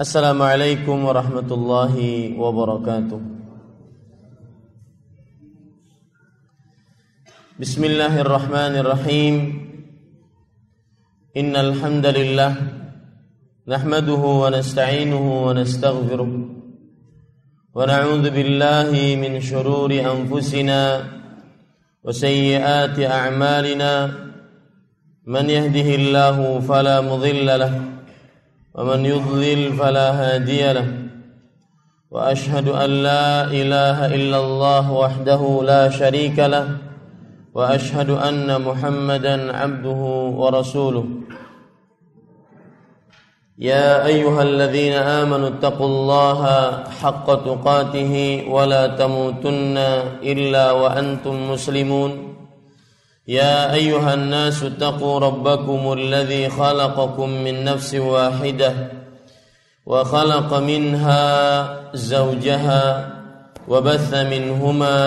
Assalamualaikum warahmatullahi wabarakatuh. Bismillahirrahmanirrahim. Innal hamdalillah nahmaduhu wa nasta'inuhu wa nastaghfiruh wa na'udzu billahi min shururi anfusina wa sayyiati a'malina. Man yahdihillahu fala mudilla lahu ومن يضلل فلا هادي له وأشهد أن لا إله إلا الله وحده لا شريك له وأشهد أن محمدا عبده ورسوله. يا أيها الذين آمنوا اتقوا الله حق تقاته ولا تموتن إلا وأنتم مسلمون. يا أيها الناس اتقوا ربكم الذي خلقكم من نفس واحدة وخلق منها زوجها وبث منهما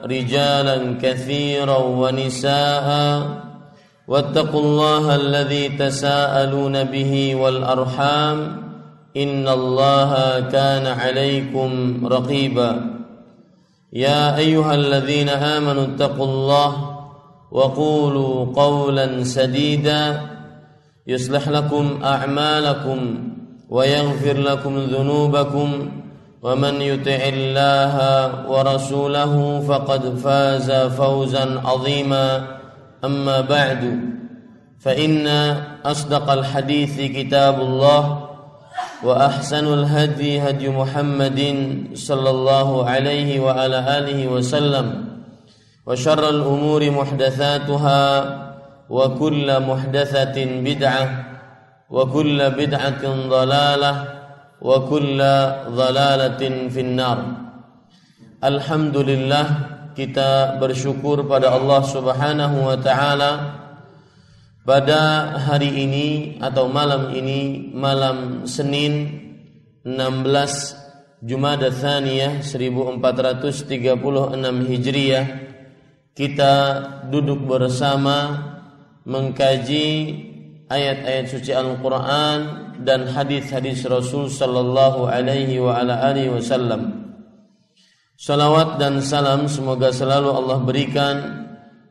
رجالا كثيرا ونساء واتقوا الله الذي تساءلون به والأرحام إن الله كان عليكم رقيبا. يا أيها الذين آمنوا اتقوا الله وقولوا قولا سديدا يصلح لكم أعمالكم ويغفر لكم ذنوبكم ومن يطع الله ورسوله فقد فاز فوزا عظيما. أما بعد فإن أصدق الحديث كتاب الله وأحسن الهدي هدي محمد صلى الله عليه وعلى آله وسلم وشر الأمور محدثاتها وكل محدثة بدعة وكل بدعة ضلالة وكل ضلالة في النار. Alhamdulillah, kita bersyukur pada Allah Subhanahu wa taala pada hari ini atau malam ini, malam Senin 16 Jumada Tsaniyah 1436 Hijriah, kita duduk bersama mengkaji ayat-ayat suci Al-Quran dan hadis-hadis Rasul sallallahu alaihi wa ala alihi wasallam. Salawat dan salam semoga selalu Allah berikan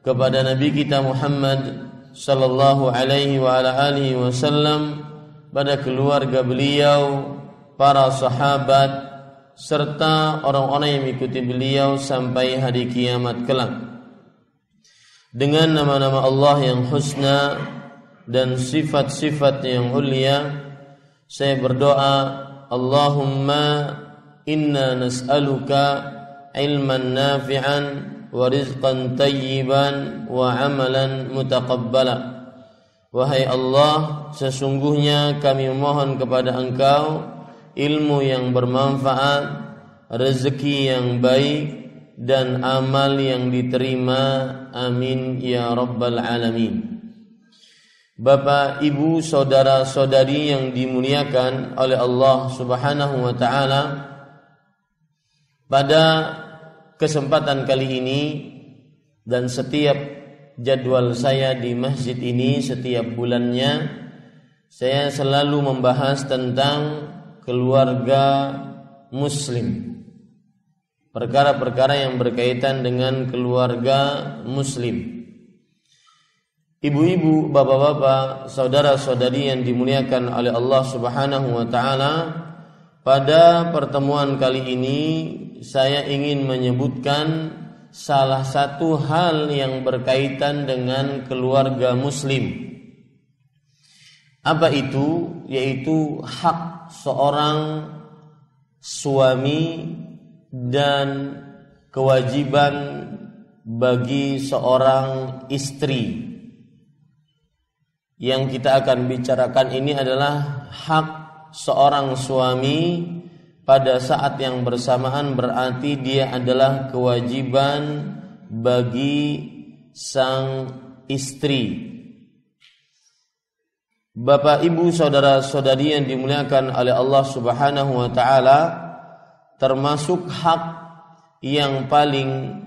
kepada Nabi kita Muhammad sallallahu alaihi wa ala alihi wasallam, pada keluarga beliau, para sahabat, serta orang-orang yang mengikuti beliau sampai hari kiamat kelak. Dengan nama-nama Allah yang husna dan sifat-sifat yang mulia, saya berdoa, Allahumma inna nas'aluka ilman nafi'an wa rizqan tayyiban wa amalan mutaqabbala. Wahai Allah, sesungguhnya kami memohon kepada Engkau ilmu yang bermanfaat, rezeki yang baik, dan amal yang diterima. Amin ya rabbal alamin. Bapak, ibu, saudara-saudari yang dimuliakan oleh Allah Subhanahu wa taala, pada kesempatan kali ini dan setiap jadwal saya di masjid ini setiap bulannya, saya selalu membahas tentang keluarga muslim, perkara-perkara yang berkaitan dengan keluarga muslim. Ibu-ibu, bapak-bapak, saudara-saudari yang dimuliakan oleh Allah Subhanahu wa taala, pada pertemuan kali ini saya ingin menyebutkan salah satu hal yang berkaitan dengan keluarga muslim. Apa itu? Yaitu hak seorang suami dan kewajiban bagi seorang istri. Yang kita akan bicarakan ini adalah hak seorang suami pada saat yang bersamaan, berarti dia adalah kewajiban bagi sang istri. Bapak, ibu, saudara-saudari yang dimuliakan oleh Allah Subhanahu wa taala, termasuk hak yang paling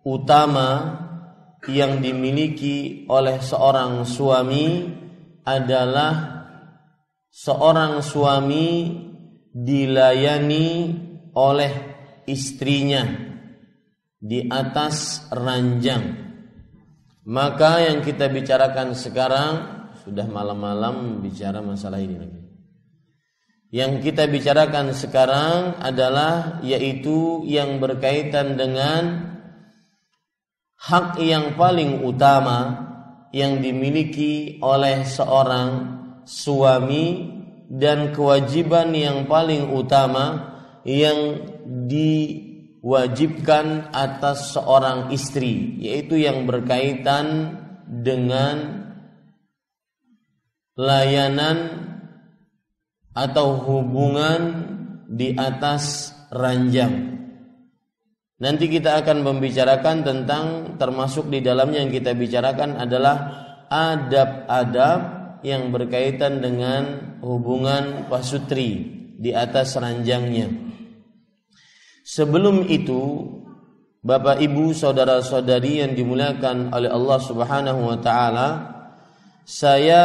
utama yang dimiliki oleh seorang suami adalah seorang suami dilayani oleh istrinya di atas ranjang. Maka yang kita bicarakan sekarang, sudah malam-malam bicara masalah ini lagi. Yang kita bicarakan sekarang adalah yaitu yang berkaitan dengan hak yang paling utama yang dimiliki oleh seorang suami dan kewajiban yang paling utama yang diwajibkan atas seorang istri, yaitu yang berkaitan dengan layanan atau hubungan di atas ranjang. Nanti kita akan membicarakan tentang, termasuk di dalamnya yang kita bicarakan adalah adab-adab yang berkaitan dengan hubungan pasutri di atas ranjangnya. Sebelum itu, Bapak Ibu saudara-saudari yang dimuliakan oleh Allah Subhanahu wa taala, saya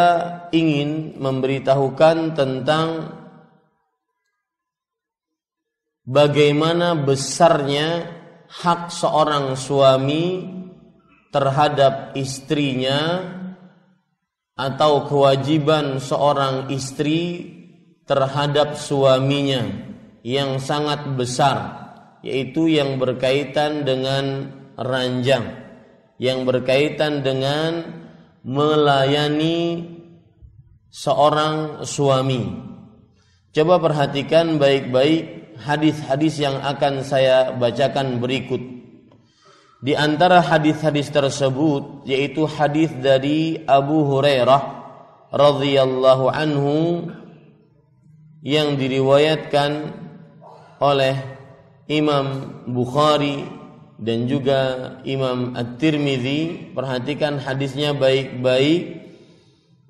ingin memberitahukan tentang bagaimana besarnya hak seorang suami terhadap istrinya atau kewajiban seorang istri terhadap suaminya yang sangat besar, yaitu yang berkaitan dengan ranjang, yang berkaitan dengan melayani seorang suami. Coba perhatikan baik-baik hadis-hadis yang akan saya bacakan berikut. Di antara hadis-hadis tersebut yaitu hadis dari Abu Hurairah radhiyallahu anhu yang diriwayatkan oleh Imam Bukhari dan juga Imam At-Tirmidzi. Perhatikan hadisnya baik-baik.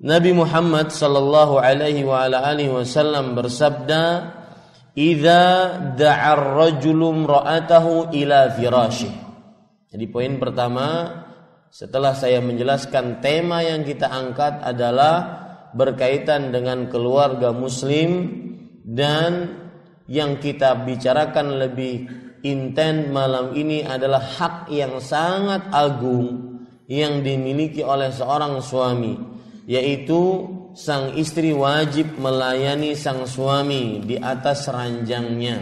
Nabi Muhammad sallallahu alaihi wa ala alihi wasallam bersabda, "Idza da'a ar-rajulu imra'atahu ila firasyih." Jadi poin pertama setelah saya menjelaskan tema yang kita angkat adalah berkaitan dengan keluarga muslim, dan yang kita bicarakan lebih intens malam ini adalah hak yang sangat agung yang dimiliki oleh seorang suami, yaitu sang istri wajib melayani sang suami di atas ranjangnya.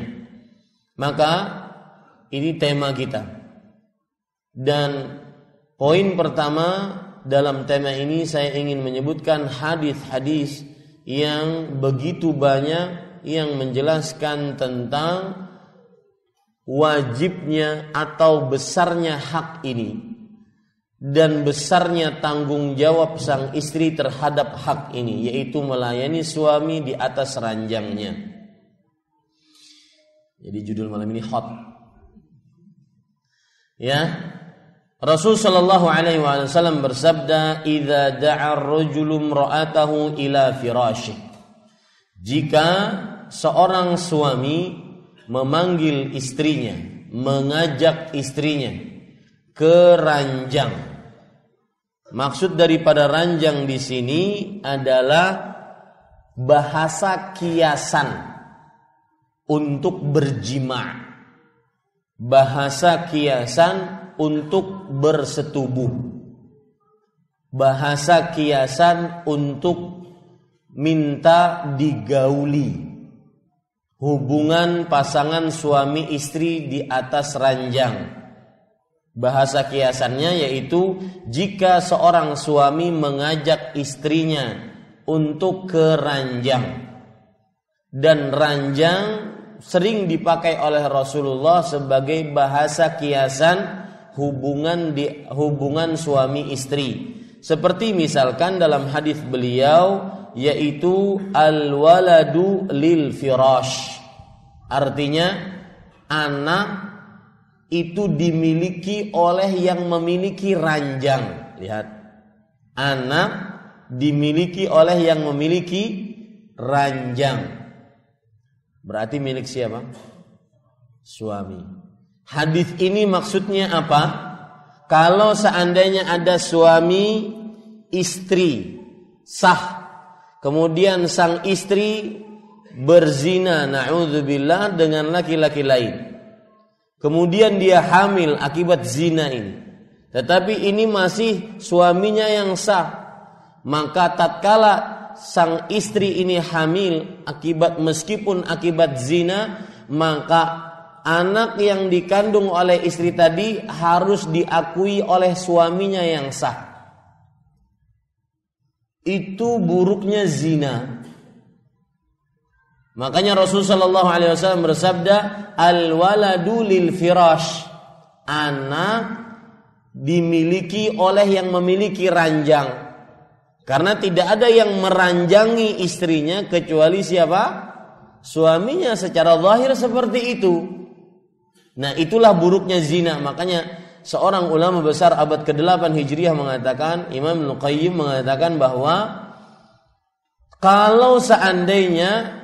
Maka ini tema kita. Dan poin pertama dalam tema ini saya ingin menyebutkan hadis-hadis yang begitu banyak yang menjelaskan tentang wajibnya atau besarnya hak ini dan besarnya tanggung jawab sang istri terhadap hak ini, yaitu melayani suami di atas ranjangnya. Jadi judul malam ini hot. Ya, Rasul sallallahu alaihi wasallam bersabda, "Idza da'a ar-rajulu imra'atahu ila firasyih." Jika seorang suami memanggil istrinya, mengajak istrinya ke ranjang. Maksud daripada ranjang di sini adalah bahasa kiasan untuk berjima'. Bahasa kiasan untuk bersetubuh. Bahasa kiasan untuk minta digauli. Hubungan pasangan suami istri di atas ranjang. Bahasa kiasannya yaitu jika seorang suami mengajak istrinya untuk ke ranjang. Dan ranjang sering dipakai oleh Rasulullah sebagai bahasa kiasan hubungan suami istri. Seperti misalkan dalam hadis beliau, yaitu al-waladu lil firash. Artinya anak itu dimiliki oleh yang memiliki ranjang. Lihat, anak dimiliki oleh yang memiliki ranjang. Berarti milik siapa? Suami. Hadis ini maksudnya apa? Kalau seandainya ada suami istri sah, kemudian sang istri berzina na'udzubillah dengan laki-laki lain. Kemudian dia hamil akibat zina ini. Tetapi ini masih suaminya yang sah. Maka tatkala sang istri ini hamil meskipun akibat zina, maka anak yang dikandung oleh istri tadi harus diakui oleh suaminya yang sah. Itu buruknya zina. Makanya Rasulullah SAW bersabda, al-waladu lil firash. Anak dimiliki oleh yang memiliki ranjang. Karena tidak ada yang meranjangi istrinya kecuali siapa? Suaminya secara zahir seperti itu. Nah, itulah buruknya zina. Makanya seorang ulama besar abad ke-8 Hijriah mengatakan, Imam Al-Qayyim mengatakan bahwa kalau seandainya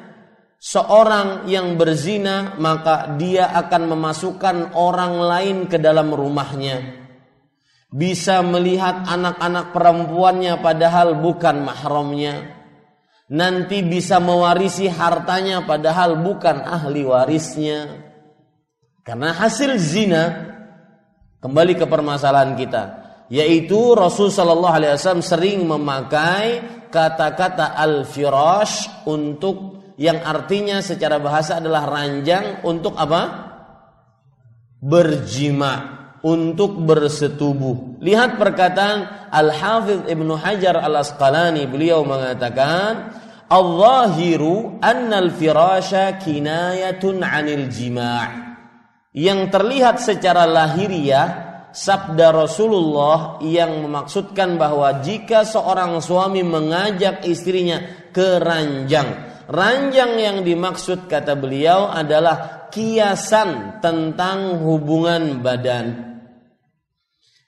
seorang yang berzina, maka dia akan memasukkan orang lain ke dalam rumahnya. Bisa melihat anak-anak perempuannya padahal bukan mahramnya. Nanti bisa mewarisi hartanya padahal bukan ahli warisnya. Karena hasil zina, kembali ke permasalahan kita, yaitu Rasul sallallahu alaihi wasallam sering memakai kata-kata al-firash untuk yang artinya secara bahasa adalah ranjang untuk apa? Berjima, untuk bersetubuh. Lihat perkataan Al-Hafidh Ibnu Hajar Al-Asqalani, beliau mengatakan, "Al-zahiru annal firasha kinayatun 'anil jima'." Yang terlihat secara lahiriah sabda Rasulullah yang memaksudkan bahwa jika seorang suami mengajak istrinya ke ranjang, ranjang yang dimaksud kata beliau adalah kiasan tentang hubungan badan.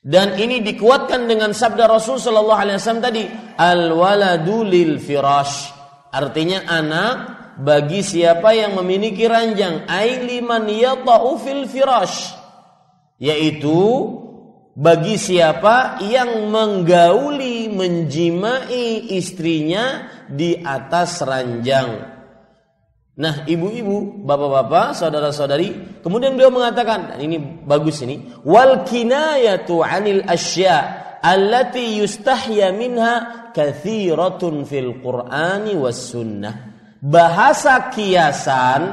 Dan ini dikuatkan dengan sabda Rasul sallallahu alaihi wasallam tadi, al-waladu lil firash. Artinya anak bagi siapa yang memiliki ranjang, ai liman yata'u fil firash, yaitu bagi siapa yang menggauli, menjimai istrinya di atas ranjang. Nah, ibu-ibu, bapak-bapak, saudara-saudari, kemudian beliau mengatakan, ini bagus ini, wal kinayatu 'anil asya' allati yustahya minha katsiratun fil Qur'ani was sunnah. Bahasa kiasan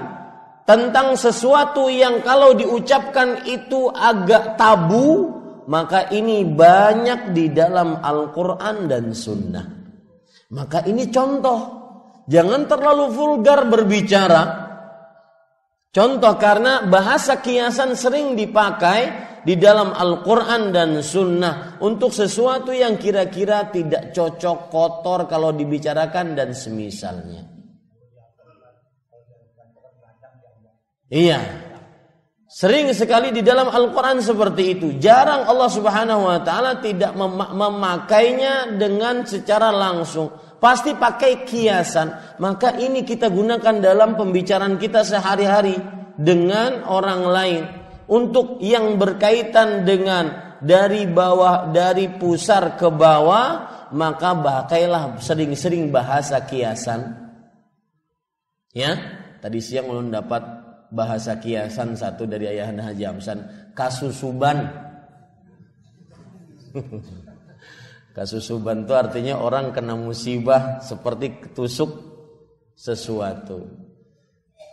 tentang sesuatu yang kalau diucapkan itu agak tabu, maka ini banyak di dalam Al-Quran dan Sunnah. Maka ini contoh, jangan terlalu vulgar berbicara. Contoh, karena bahasa kiasan sering dipakai di dalam Al-Quran dan Sunnah untuk sesuatu yang kira-kira tidak cocok, kotor kalau dibicarakan dan semisalnya. Iya, sering sekali di dalam Al-Quran seperti itu. Jarang Allah Subhanahu wa ta'ala tidak memakainya dengan secara langsung. Pasti pakai kiasan. Maka ini kita gunakan dalam pembicaraan kita sehari-hari dengan orang lain. Untuk yang berkaitan dengan dari bawah, dari pusar ke bawah, maka pakailah sering-sering bahasa kiasan. Ya, tadi siang ulun dapat bahasa kiasan satu dari Ayahanda Haji Amsan, kasusuban. Kasusuban itu artinya orang kena musibah seperti ketusuk sesuatu.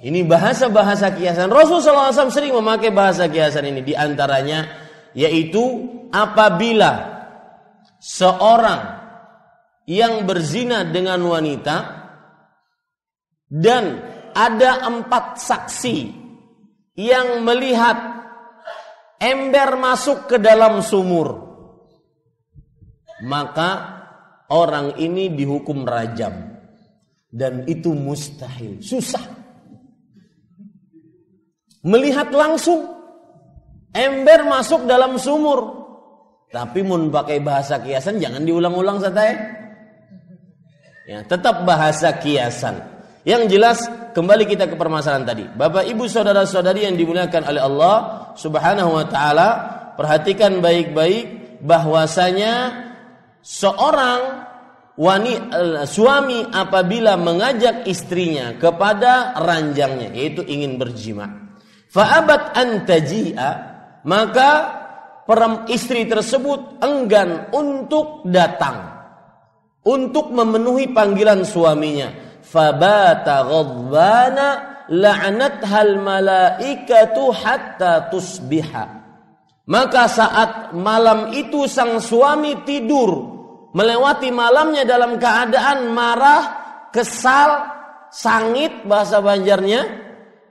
Ini bahasa-bahasa kiasan. Rasulullah SAW sering memakai bahasa kiasan ini. Di antaranya yaitu apabila seorang yang berzina dengan wanita dan ada 4 saksi yang melihat ember masuk ke dalam sumur, maka orang ini dihukum rajam. Dan itu mustahil, susah. Melihat langsung ember masuk dalam sumur. Tapi mun pakai bahasa kiasan jangan diulang-ulang saja. Ya, tetap bahasa kiasan. Yang jelas, kembali kita ke permasalahan tadi. Bapak, ibu, saudara-saudari yang dimuliakan oleh Allah Subhanahu wa ta'ala, perhatikan baik-baik bahwasanya seorang suami apabila mengajak istrinya kepada ranjangnya, yaitu ingin berjima, fa'abat an taji'a, maka istri tersebut enggan untuk datang, untuk memenuhi panggilan suaminya. Fabata ghadbana la'anathal malaikatu hatta tusbiha. Maka saat malam itu sang suami tidur, melewati malamnya dalam keadaan marah, kesal, sangit bahasa Banjarnya,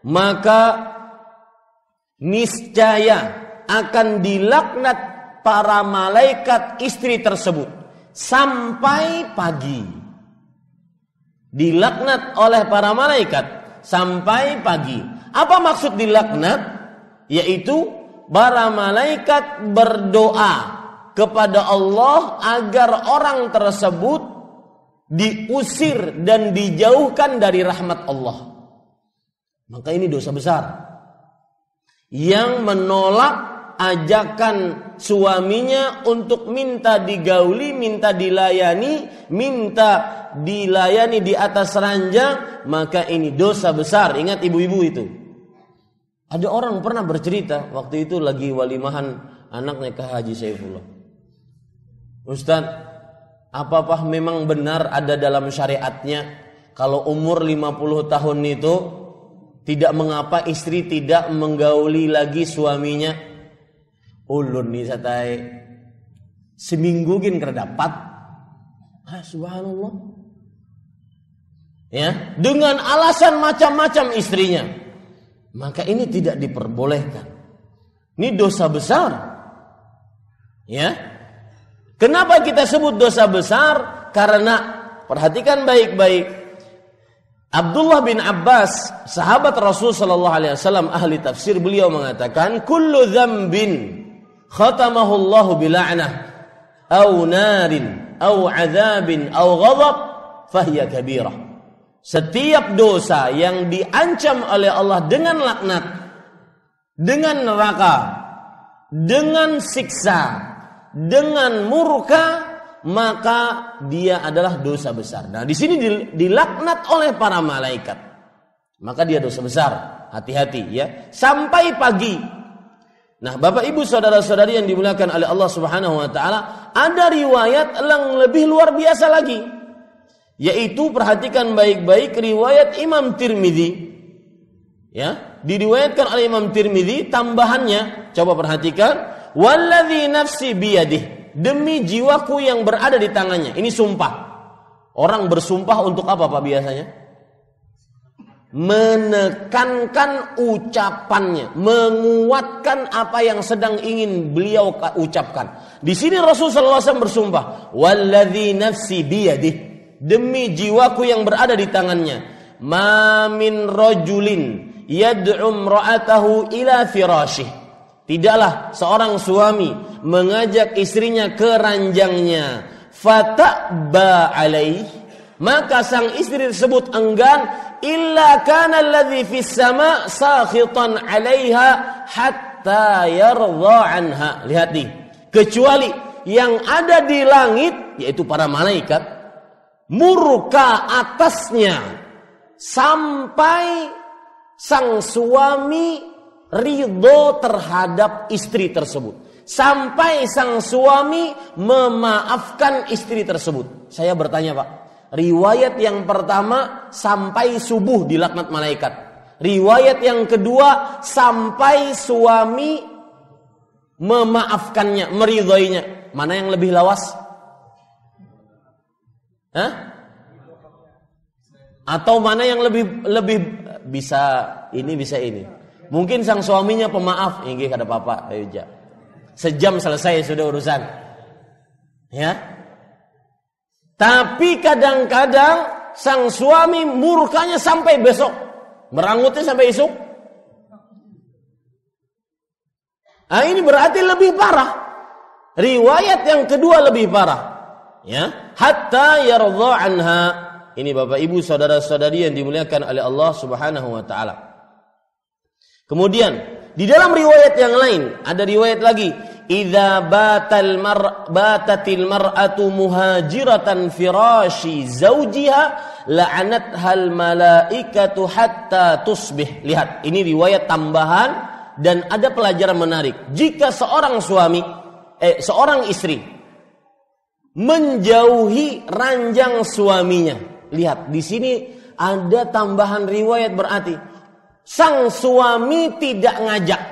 maka niscaya akan dilaknat para malaikat istri tersebut sampai pagi. Dilaknat oleh para malaikat sampai pagi. Apa maksud dilaknat? Yaitu para malaikat berdoa kepada Allah agar orang tersebut diusir dan dijauhkan dari rahmat Allah. Maka ini dosa besar. Yang menolak ajakan suaminya untuk minta digauli, minta dilayani di atas ranjang, maka ini dosa besar. Ingat ibu-ibu itu. Ada orang pernah bercerita, waktu itu lagi walimahan anaknya ke Haji Saifullah. Ustaz, apakah memang benar ada dalam syariatnya kalau umur 50 tahun itu tidak mengapa istri tidak menggauli lagi suaminya? Ulun nih satai seminggu gin kerdapat. Subhanallah. Ya, dengan alasan macam-macam istrinya. Maka ini tidak diperbolehkan. Ini dosa besar. Ya. Kenapa kita sebut dosa besar? Karena perhatikan baik-baik. Abdullah bin Abbas, sahabat Rasul sallallahu alaihi wasallam, ahli tafsir, beliau mengatakan, kullu dzambin khatamahu Allah bila'nah aw narin aw 'adzabin aw ghadab fahiya kabirah. Setiap dosa yang diancam oleh Allah dengan laknat, dengan neraka, dengan siksa, dengan murka, maka dia adalah dosa besar. Nah, di sini dilaknat oleh para malaikat. Maka dia dosa besar. Hati-hati ya. Sampai pagi. Nah, Bapak Ibu saudara-saudari yang dimuliakan oleh Allah Subhanahu wa taala, ada riwayat yang lebih luar biasa lagi. Yaitu perhatikan baik-baik riwayat Imam Tirmidzi. Ya, diriwayatkan oleh Imam Tirmidzi, tambahannya coba perhatikan, walladzi nafsi biyadih, demi jiwaku yang berada di tangannya. Ini sumpah. Orang bersumpah untuk apa Pak biasanya? Menekankan ucapannya, menguatkan apa yang sedang ingin beliau ucapkan. Di sini Rasulullah SAW bersumpah, walladzi nafsi biyadih, demi jiwaku yang berada di tangannya, ma min rajulin yad'u imra'atahu ila firasyih, tidaklah seorang suami mengajak istrinya ke ranjangnya, fata'ba alaih, maka sang istri tersebut enggan, illa kana alladhi fis sama' sakhitan 'alaiha hatta yardha 'anha. Lihat nih, kecuali yang ada di langit, yaitu para malaikat, murka atasnya sampai sang suami ridho terhadap istri tersebut, sampai sang suami memaafkan istri tersebut. Saya bertanya Pak, riwayat yang pertama sampai subuh dilaknat malaikat, riwayat yang kedua sampai suami memaafkannya, meridhoinya, mana yang lebih lawas? Atau mana yang lebih bisa ini bisa ini? Mungkin sang suaminya pemaaf, inggih kada apa-apa, ayo ja. Sejam selesai sudah urusan. Ya. Tapi kadang-kadang sang suami murkanya sampai besok, merangutnya sampai esok. Nah, ini berarti lebih parah. Riwayat yang kedua lebih parah. Ya, hatta yardha anha. Ini Bapak Ibu saudara-saudari yang dimuliakan oleh Allah Subhanahu wa taala. Kemudian di dalam riwayat yang lain ada riwayat lagi, idza batatil mar'atu muhajiratan firashi zawjiha la'anathal malaikatu hatta tusbih. Lihat, ini riwayat tambahan dan ada pelajaran menarik. Jika seorang istri menjauhi ranjang suaminya. Lihat, di sini ada tambahan riwayat, berarti sang suami tidak ngajak.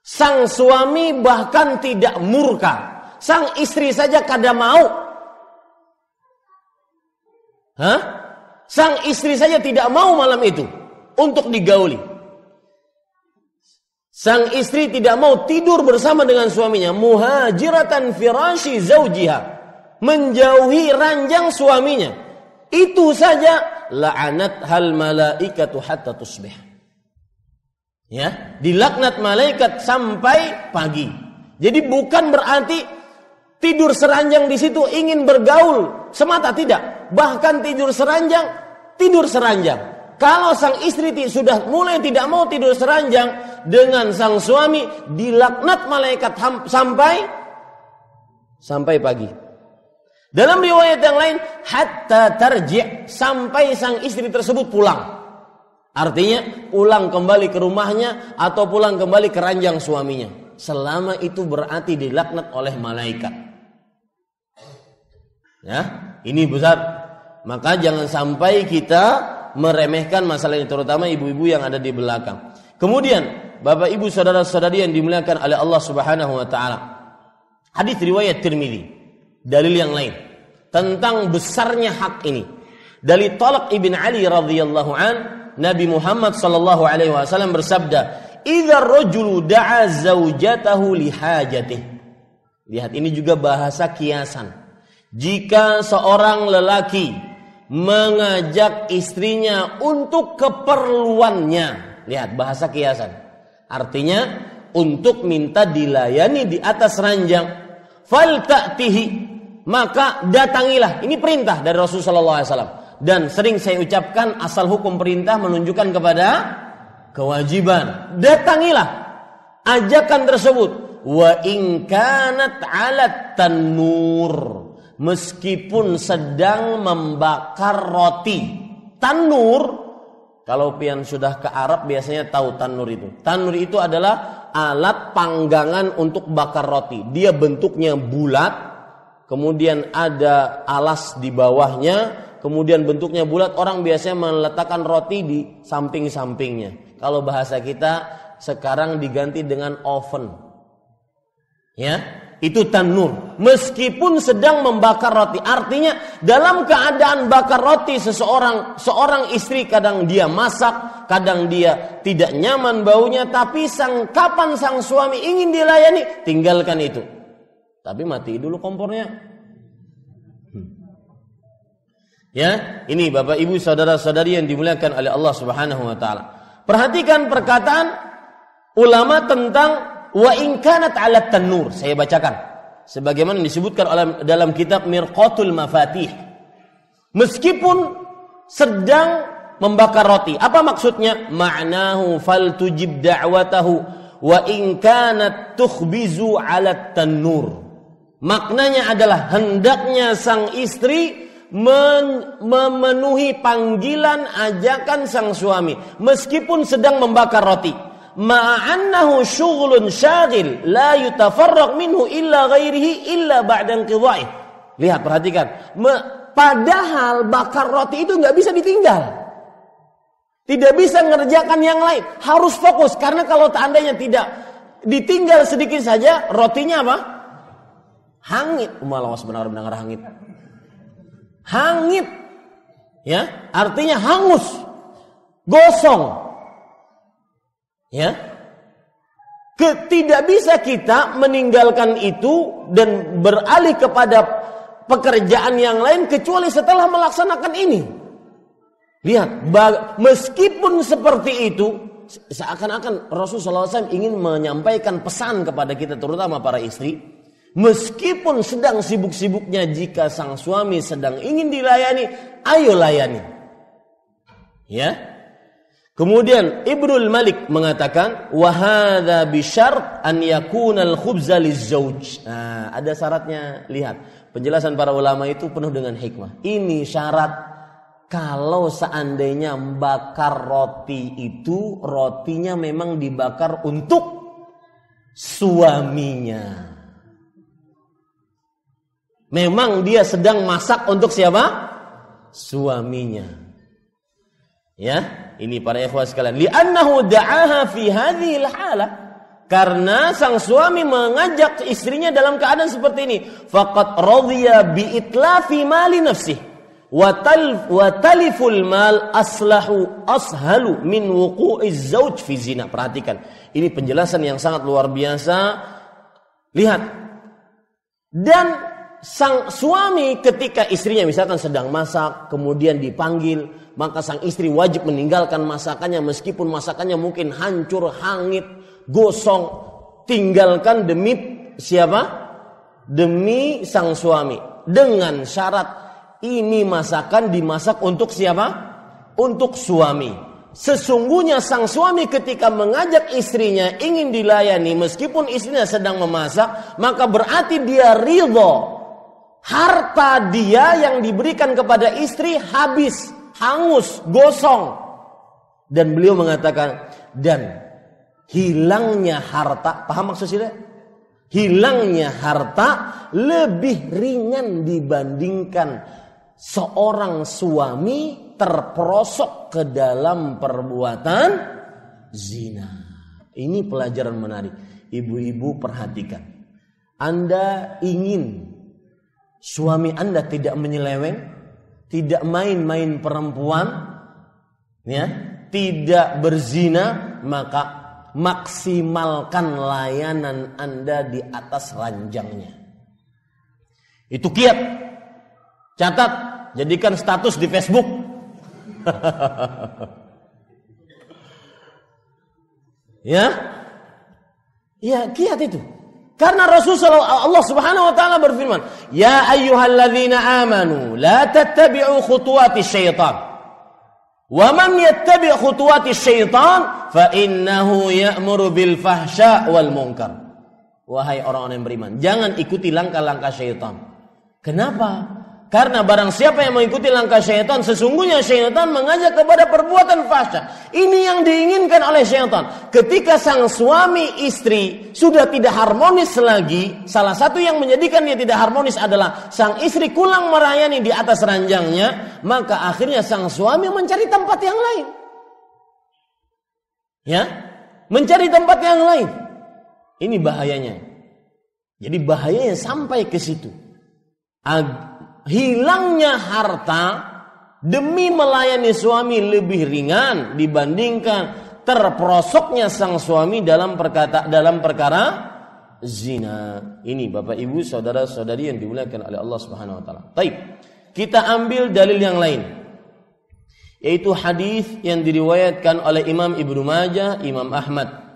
Sang suami bahkan tidak murka. Sang istri saja kada mau. Sang istri saja tidak mau malam itu untuk digauli. Sang istri tidak mau tidur bersama dengan suaminya. Muhajiratan firashi zawjiha. Menjauhi ranjang suaminya. Itu saja la'anat hal malaikatu hatta tusbih. Ya, dilaknat malaikat sampai pagi. Jadi bukan berarti tidur seranjang di situ ingin bergaul semata, tidak. Bahkan tidur seranjang. Kalau sang istri sudah mulai tidak mau tidur seranjang dengan sang suami, dilaknat malaikat sampai pagi. Dalam riwayat yang lain, hatta tarji', sampai sang istri tersebut pulang. Artinya pulang kembali ke rumahnya atau pulang kembali ke ranjang suaminya. Selama itu berarti dilaknat oleh malaikat. Ya, ini besar. Maka jangan sampai kita meremehkan masalah ini, terutama ibu-ibu yang ada di belakang. Kemudian, Bapak Ibu saudara-saudari yang dimuliakan oleh Allah Subhanahu wa taala. Hadis riwayat Tirmidzi, dalil yang lain tentang besarnya hak ini. Dari Talq ibn Ali radhiyallahu an, Nabi Muhammad sallallahu alaihi wasallam bersabda, "Idza rajulu da'a zaujatahu li hajatihi." Lihat, ini juga bahasa kiasan. Jika seorang lelaki mengajak istrinya untuk keperluannya, lihat bahasa kiasan. Artinya untuk minta dilayani di atas ranjang, fal ta'tihi, maka datangilah. Ini perintah dari Rasulullah sallallahu alaihi wasallam. Dan sering saya ucapkan, asal hukum perintah menunjukkan kepada kewajiban. Datangilah ajakan tersebut. Wa in kanat 'alat tanur, meskipun sedang membakar roti. Tanur, kalau pian sudah ke Arab biasanya tahu tanur itu. Tanur itu adalah alat panggangan untuk bakar roti. Dia bentuknya bulat, kemudian ada alas di bawahnya. Kemudian bentuknya bulat, orang biasanya meletakkan roti di samping-sampingnya. Kalau bahasa kita sekarang diganti dengan oven. Ya, itu tanur. Meskipun sedang membakar roti, artinya dalam keadaan bakar roti seorang istri, kadang dia masak, kadang dia tidak nyaman baunya, tapi kapan sang suami ingin dilayani, tinggalkan itu. Tapi mati dulu kompornya. Ya, ini Bapak Ibu saudara-saudari yang dimuliakan oleh Allah Subhanahu wa taala. Perhatikan perkataan ulama tentang wa in kanat 'ala tanur. Saya bacakan sebagaimana disebutkan dalam kitab Mirqatul Mafatih. Meskipun sedang membakar roti. Apa maksudnya? Ma'nahu fal tujib da'watahu wa in kanat tukhbizu 'ala tanur. Maknanya adalah hendaknya sang istri memenuhi panggilan ajakan sang suami meskipun sedang membakar roti, ma'annahu syughlun syagil la yutafarraq minhu illa ghairihi illa ba'da inqidha'i. Lihat, perhatikan, padahal bakar roti itu nggak bisa ditinggal, tidak bisa mengerjakan yang lain, harus fokus. Karena kalau seandainya tidak ditinggal sedikit saja, rotinya apa? Hangit. Malas benar-benar hangit. Hangit, ya, artinya hangus, gosong, ya. Tidak bisa kita meninggalkan itu dan beralih kepada pekerjaan yang lain kecuali setelah melaksanakan ini. Lihat, meskipun seperti itu, seakan-akan Rasulullah SAW ingin menyampaikan pesan kepada kita, terutama para istri. Meskipun sedang sibuk-sibuknya, jika sang suami sedang ingin dilayani, ayo layani. Ya. Kemudian Ibnul Malik mengatakan wa hadza bi syart an yakuna al-khubza liz-zauj. Nah, ada syaratnya. Lihat, penjelasan para ulama itu penuh dengan hikmah. Ini syarat kalau seandainya bakar roti itu rotinya memang dibakar untuk suaminya. Memang dia sedang masak untuk siapa? Suaminya. Ya. Ini para ikhwah sekalian, li'annahu da'aha fi hadhil halah, karena sang suami mengajak istrinya dalam keadaan seperti ini, faqad radhiya bi itlafi mali nafsihi wa taliful mal ashalu min wuqu'iz zauj fi zina. Perhatikan, ini penjelasan yang sangat luar biasa. Lihat, dan sang suami ketika istrinya misalkan sedang masak kemudian dipanggil, maka sang istri wajib meninggalkan masakannya meskipun masakannya mungkin hancur, hangit, gosong, tinggalkan demi siapa? Demi sang suami. Dengan syarat ini masakan dimasak untuk siapa? Untuk suami. Sesungguhnya sang suami ketika mengajak istrinya ingin dilayani meskipun istrinya sedang memasak, maka berarti dia ridho. Harta dia yang diberikan kepada istri habis, hangus, gosong. Dan beliau mengatakan, dan hilangnya harta, paham maksud saya? Hilangnya harta lebih ringan dibandingkan seorang suami terperosok ke dalam perbuatan zina. Ini pelajaran menarik. Ibu-ibu perhatikan. Anda ingin suami Anda tidak menyeleweng, tidak main-main perempuan, ya, tidak berzina, maka maksimalkan layanan Anda di atas ranjangnya. Itu kiat. Catat, jadikan status di Facebook. Ya, kiat itu. Karena Rasulullah Allah Subhanahu wa taala berfirman, "Ya ayyuhalladzina amanu la tattabi'u khutuwatis syaitan. Wa man yattabi' khutuwatis syaitan fa innahu ya'muru bil fahsya wal munkar." Wahai orang-orang yang beriman, jangan ikuti langkah-langkah syaitan. Kenapa? Karena barang siapa yang mengikuti langkah syaitan, sesungguhnya syaitan mengajak kepada perbuatan fahsya. Ini yang diinginkan oleh syaitan. Ketika sang suami istri sudah tidak harmonis lagi, salah satu yang menjadikan dia tidak harmonis adalah sang istri kurang melayani di atas ranjangnya, maka akhirnya sang suami mencari tempat yang lain. Ya, mencari tempat yang lain. Ini bahayanya. Jadi bahayanya sampai ke situ. Hilangnya harta demi melayani suami lebih ringan dibandingkan terperosoknya sang suami dalam perkara zina. Ini Bapak Ibu, saudara-saudari yang dimuliakan oleh Allah Subhanahu wa taala. Baik, kita ambil dalil yang lain, yaitu hadis yang diriwayatkan oleh Imam Ibnu Majah, Imam Ahmad.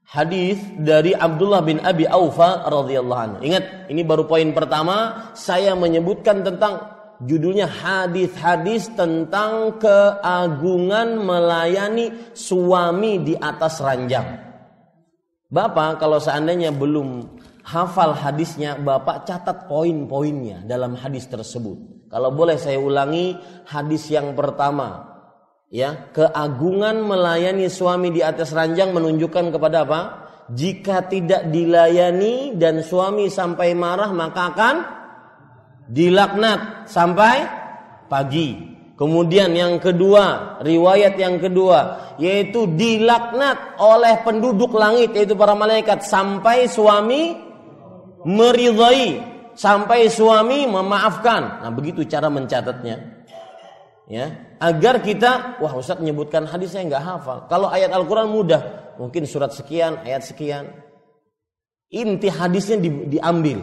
Hadis dari Abdullah bin Abi Aufa radhiyallahu anhu. Ingat, ini baru poin pertama. Saya menyebutkan tentang judulnya hadis-hadis tentang keagungan melayani suami di atas ranjang. Bapak kalau seandainya belum hafal hadisnya, Bapak catat poin-poinnya dalam hadis tersebut. Kalau boleh saya ulangi hadis yang pertama. Ya, keagungan melayani suami di atas ranjang menunjukkan kepada apa? Jika tidak dilayani dan suami sampai marah, maka akan dilaknat sampai pagi. Kemudian yang kedua, riwayat yang kedua, yaitu dilaknat oleh penduduk langit, yaitu para malaikat, sampai suami meridhai, sampai suami memaafkan. Nah, begitu cara mencatatnya. Ya, agar kita, wah Ustaz menyebutkan hadis saya nggak hafal. Kalau ayat Al-Quran mudah, mungkin surat sekian, ayat sekian. Inti hadisnya diambil.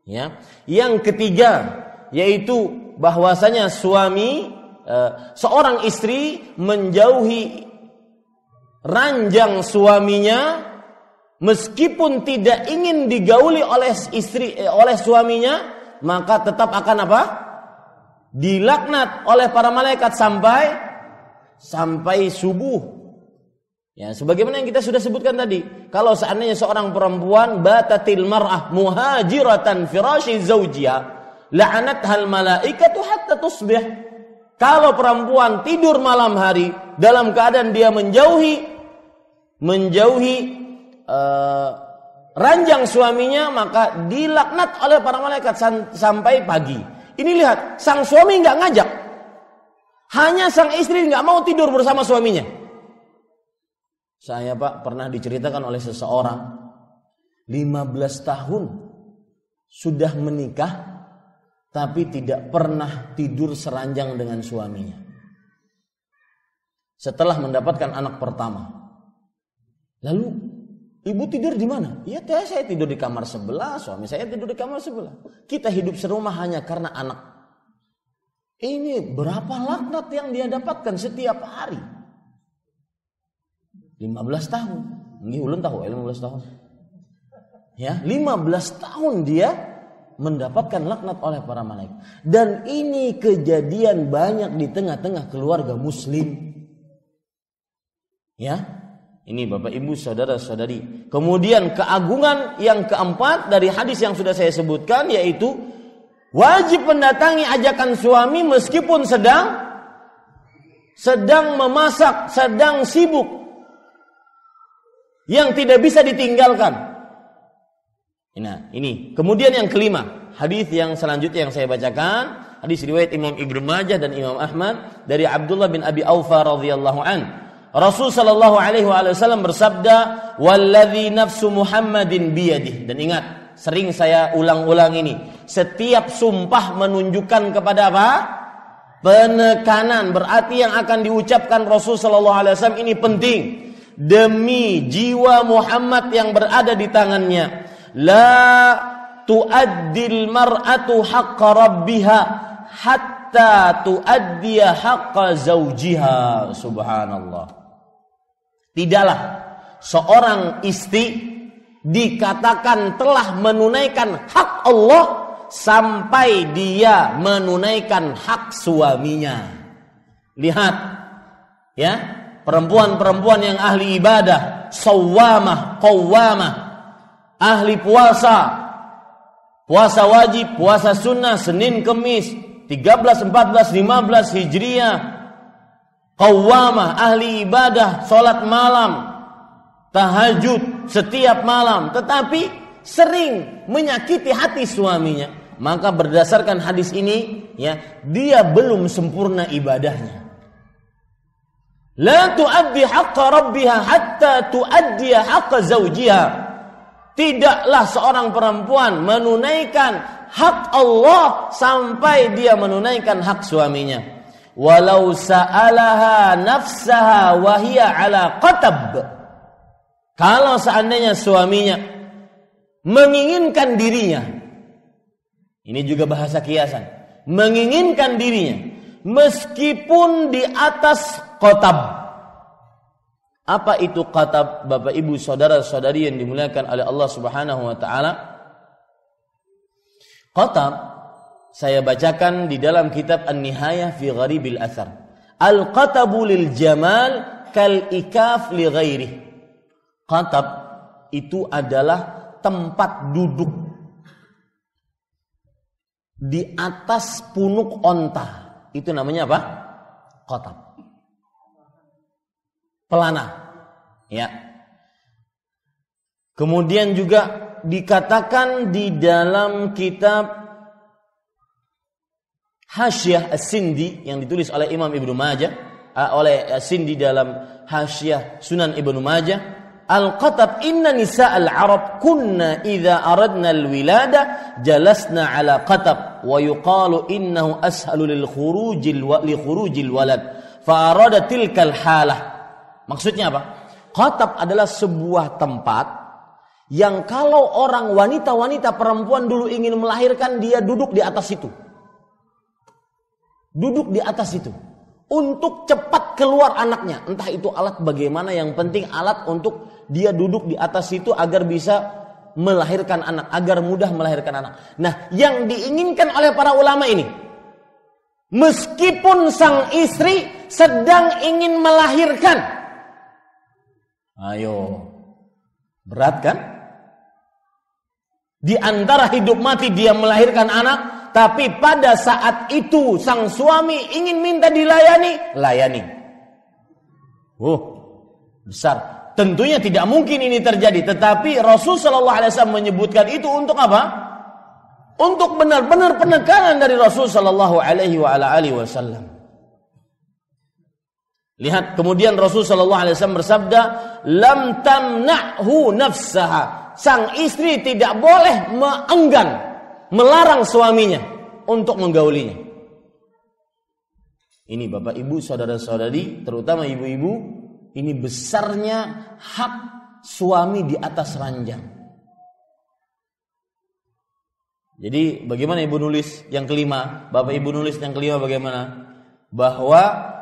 Ya, yang ketiga, yaitu bahwasanya suami, seorang istri menjauhi ranjang suaminya, meskipun tidak ingin digauli oleh suaminya, maka tetap akan apa? Dilaknat oleh para malaikat sampai sampai subuh. Ya, sebagaimana yang kita sudah sebutkan tadi, kalau seandainya seorang perempuan batatil mar'ah muhajiratan firashi zawjiha, la'anathal malaikatu hatta tusbih. Kalau perempuan tidur malam hari dalam keadaan dia menjauhi ranjang suaminya, maka dilaknat oleh para malaikat sampai pagi. Ini lihat, sang suami nggak ngajak, hanya sang istri nggak mau tidur bersama suaminya. Saya Pak pernah diceritakan oleh seseorang 15 tahun sudah menikah tapi tidak pernah tidur seranjang dengan suaminya. Setelah mendapatkan anak pertama, lalu ibu tidur di mana? Ya saya tidur di kamar sebelah, suami saya tidur di kamar sebelah. Kita hidup serumah hanya karena anak. Ini berapa laknat yang dia dapatkan setiap hari? 15 tahun. Nggih ulun tahu 15 tahun. Ya, 15 tahun dia mendapatkan laknat oleh para malaikat. Dan ini kejadian banyak di tengah-tengah keluarga muslim. Ya. Ini Bapak Ibu saudara-saudari. Kemudian keagungan yang keempat dari hadis yang sudah saya sebutkan, yaitu wajib mendatangi ajakan suami meskipun sedang memasak, sedang sibuk, yang tidak bisa ditinggalkan. Nah, ini. Kemudian yang kelima, hadis yang selanjutnya yang saya bacakan, hadis riwayat Imam Ibnu Majah dan Imam Ahmad dari Abdullah bin Abi Aufa radhiyallahu an. Rasul sallallahu alaihi wasallam bersabda, "Walladzi nafsu Muhammadin biyadihi." Dan ingat, sering saya ulang-ulang ini. Setiap sumpah menunjukkan kepada apa? Penekanan. Berarti yang akan diucapkan Rasul sallallahu alaihi wasallam ini penting. Demi jiwa Muhammad yang berada di tangannya, la tu'addil mar'atu haqqa rabbiha hatta tu'addiya haqqa zawjiha. Subhanallah. Tidaklah seorang istri dikatakan telah menunaikan hak Allah sampai dia menunaikan hak suaminya. Lihat, ya, perempuan-perempuan yang ahli ibadah, sawwamah, qawwamah, ahli puasa wajib, puasa sunnah, Senin, Kemis, 13, 14, 15 Hijriah, qawwamah, ahli ibadah, sholat malam, tahajud setiap malam, tetapi sering menyakiti hati suaminya. Maka berdasarkan hadis ini, ya, dia belum sempurna ibadahnya. La tu'addi haqqa rabbiha hatta tu'addiya haqqa zawjiha. Tidaklah seorang perempuan menunaikan hak Allah sampai dia menunaikan hak suaminya. Walau sa'alaha nafsaha wa hiya ala qatab. Kalau seandainya suaminya menginginkan dirinya, ini juga bahasa kiasan, menginginkan dirinya meskipun di atas qatab. Apa itu qatab, Bapak Ibu saudara-saudari yang dimuliakan oleh Allah Subhanahu wa taala? Qatab saya bacakan di dalam kitab An-Nihayah fi Gharibil Athar. Al-qatabu lil jamal kal ikaf li ghairih. Qatab itu adalah tempat duduk di atas punuk onta. Itu namanya apa? Qatab. Pelana. Ya. Kemudian juga dikatakan di dalam kitab Hasyiah As-Sindi yang ditulis oleh Imam Ibnu Majah, oleh As-Sindi dalam Hasyiah Sunan Ibnu Majah, al-qatab inna nisa'al Arab kunna idza aradna al-wilada jalasna ala qatab wa yuqalu innahu ashalu li khurujil walad fa arada tilkal halah. Maksudnya apa? Qatab adalah sebuah tempat yang kalau orang wanita-wanita perempuan dulu ingin melahirkan, dia duduk di atas itu. Duduk di atas itu untuk cepat keluar anaknya. Entah itu alat bagaimana, yang penting alat untuk dia duduk di atas itu agar bisa melahirkan anak, agar mudah melahirkan anak. Nah, yang diinginkan oleh para ulama ini, meskipun sang istri sedang ingin melahirkan. Ayo, berat kan? Di antara hidup mati dia melahirkan anak, tapi pada saat itu sang suami ingin minta dilayani, layani. Besar. Tentunya tidak mungkin ini terjadi, tetapi Rasulullah SAW menyebutkan itu untuk apa? Untuk benar-benar penekanan dari Rasulullah SAW. Lihat, kemudian Rasulullah SAW bersabda, lam tamna'hu nafsaha. Sang istri tidak boleh meenggan, melarang suaminya untuk menggaulinya. Ini Bapak Ibu, saudara-saudari, terutama ibu-ibu, ini besarnya hak suami di atas ranjang. Jadi bagaimana Ibu nulis yang kelima? Bapak Ibu nulis yang kelima bagaimana? Bahwa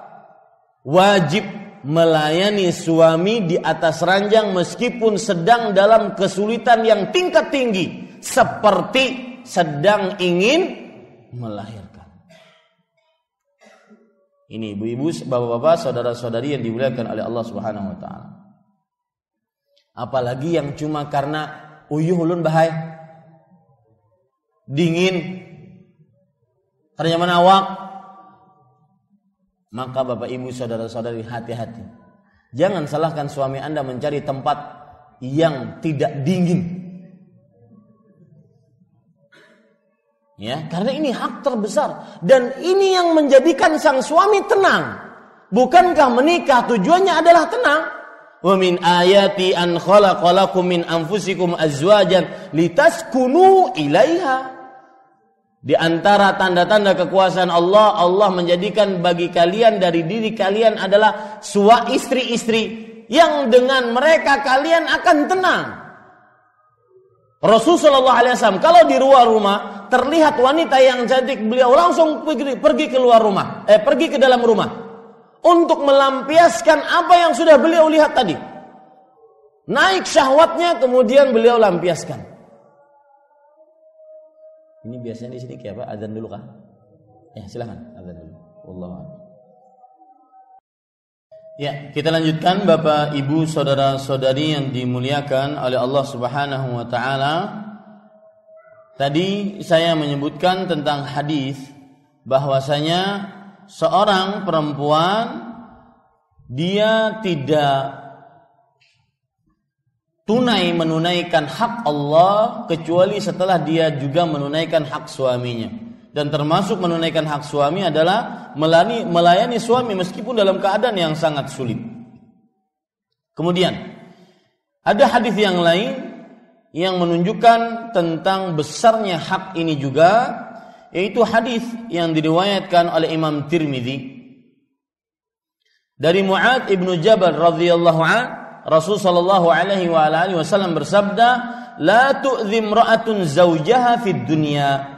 wajib melayani suami di atas ranjang meskipun sedang dalam kesulitan yang tingkat tinggi, seperti sedang ingin melahirkan. Ini ibu-ibu, bapak-bapak, saudara-saudari yang dimuliakan oleh Allah Subhanahu wa taala. Apalagi yang cuma karena uyuh ulun bahai, dingin, ternyata awak. Maka Bapak Ibu, saudara-saudari, hati-hati. Jangan salahkan suami Anda mencari tempat yang tidak dingin. Ya, karena ini hak terbesar dan ini yang menjadikan sang suami tenang. Bukankah menikah tujuannya adalah tenang? Wa min ayati an khalaqalakum min anfusikum azwajan litaskunu ilaiha. Di antara tanda-tanda kekuasaan Allah, Allah menjadikan bagi kalian dari diri kalian adalah istri-istri yang dengan mereka kalian akan tenang. Rasulullah SAW kalau di luar rumah terlihat wanita yang cantik, beliau langsung pergi keluar rumah, pergi ke dalam rumah untuk melampiaskan apa yang sudah beliau lihat tadi. Naik syahwatnya, kemudian beliau lampiaskan. Ini biasanya di sini kayak apa? Adzan dulu kah? Ya, silakan adzan dulu. Wallahu a'lam. Ya, kita lanjutkan Bapak, Ibu, saudara-saudari yang dimuliakan oleh Allah Subhanahu wa taala. Tadi saya menyebutkan tentang hadis bahwasanya seorang perempuan dia tidak menunaikan hak Allah kecuali setelah dia juga menunaikan hak suaminya. Dan termasuk menunaikan hak suami adalah melayani suami meskipun dalam keadaan yang sangat sulit. Kemudian ada hadis yang lain yang menunjukkan tentang besarnya hak ini juga, yaitu hadis yang diriwayatkan oleh Imam Tirmidzi dari Mu'adz ibnu Jabal radhiyallahu anhu. Rasul sallallahu alaihi wa alihi wasallam bersabda, "La tu'dhi imra'atun zawjaha fid dunya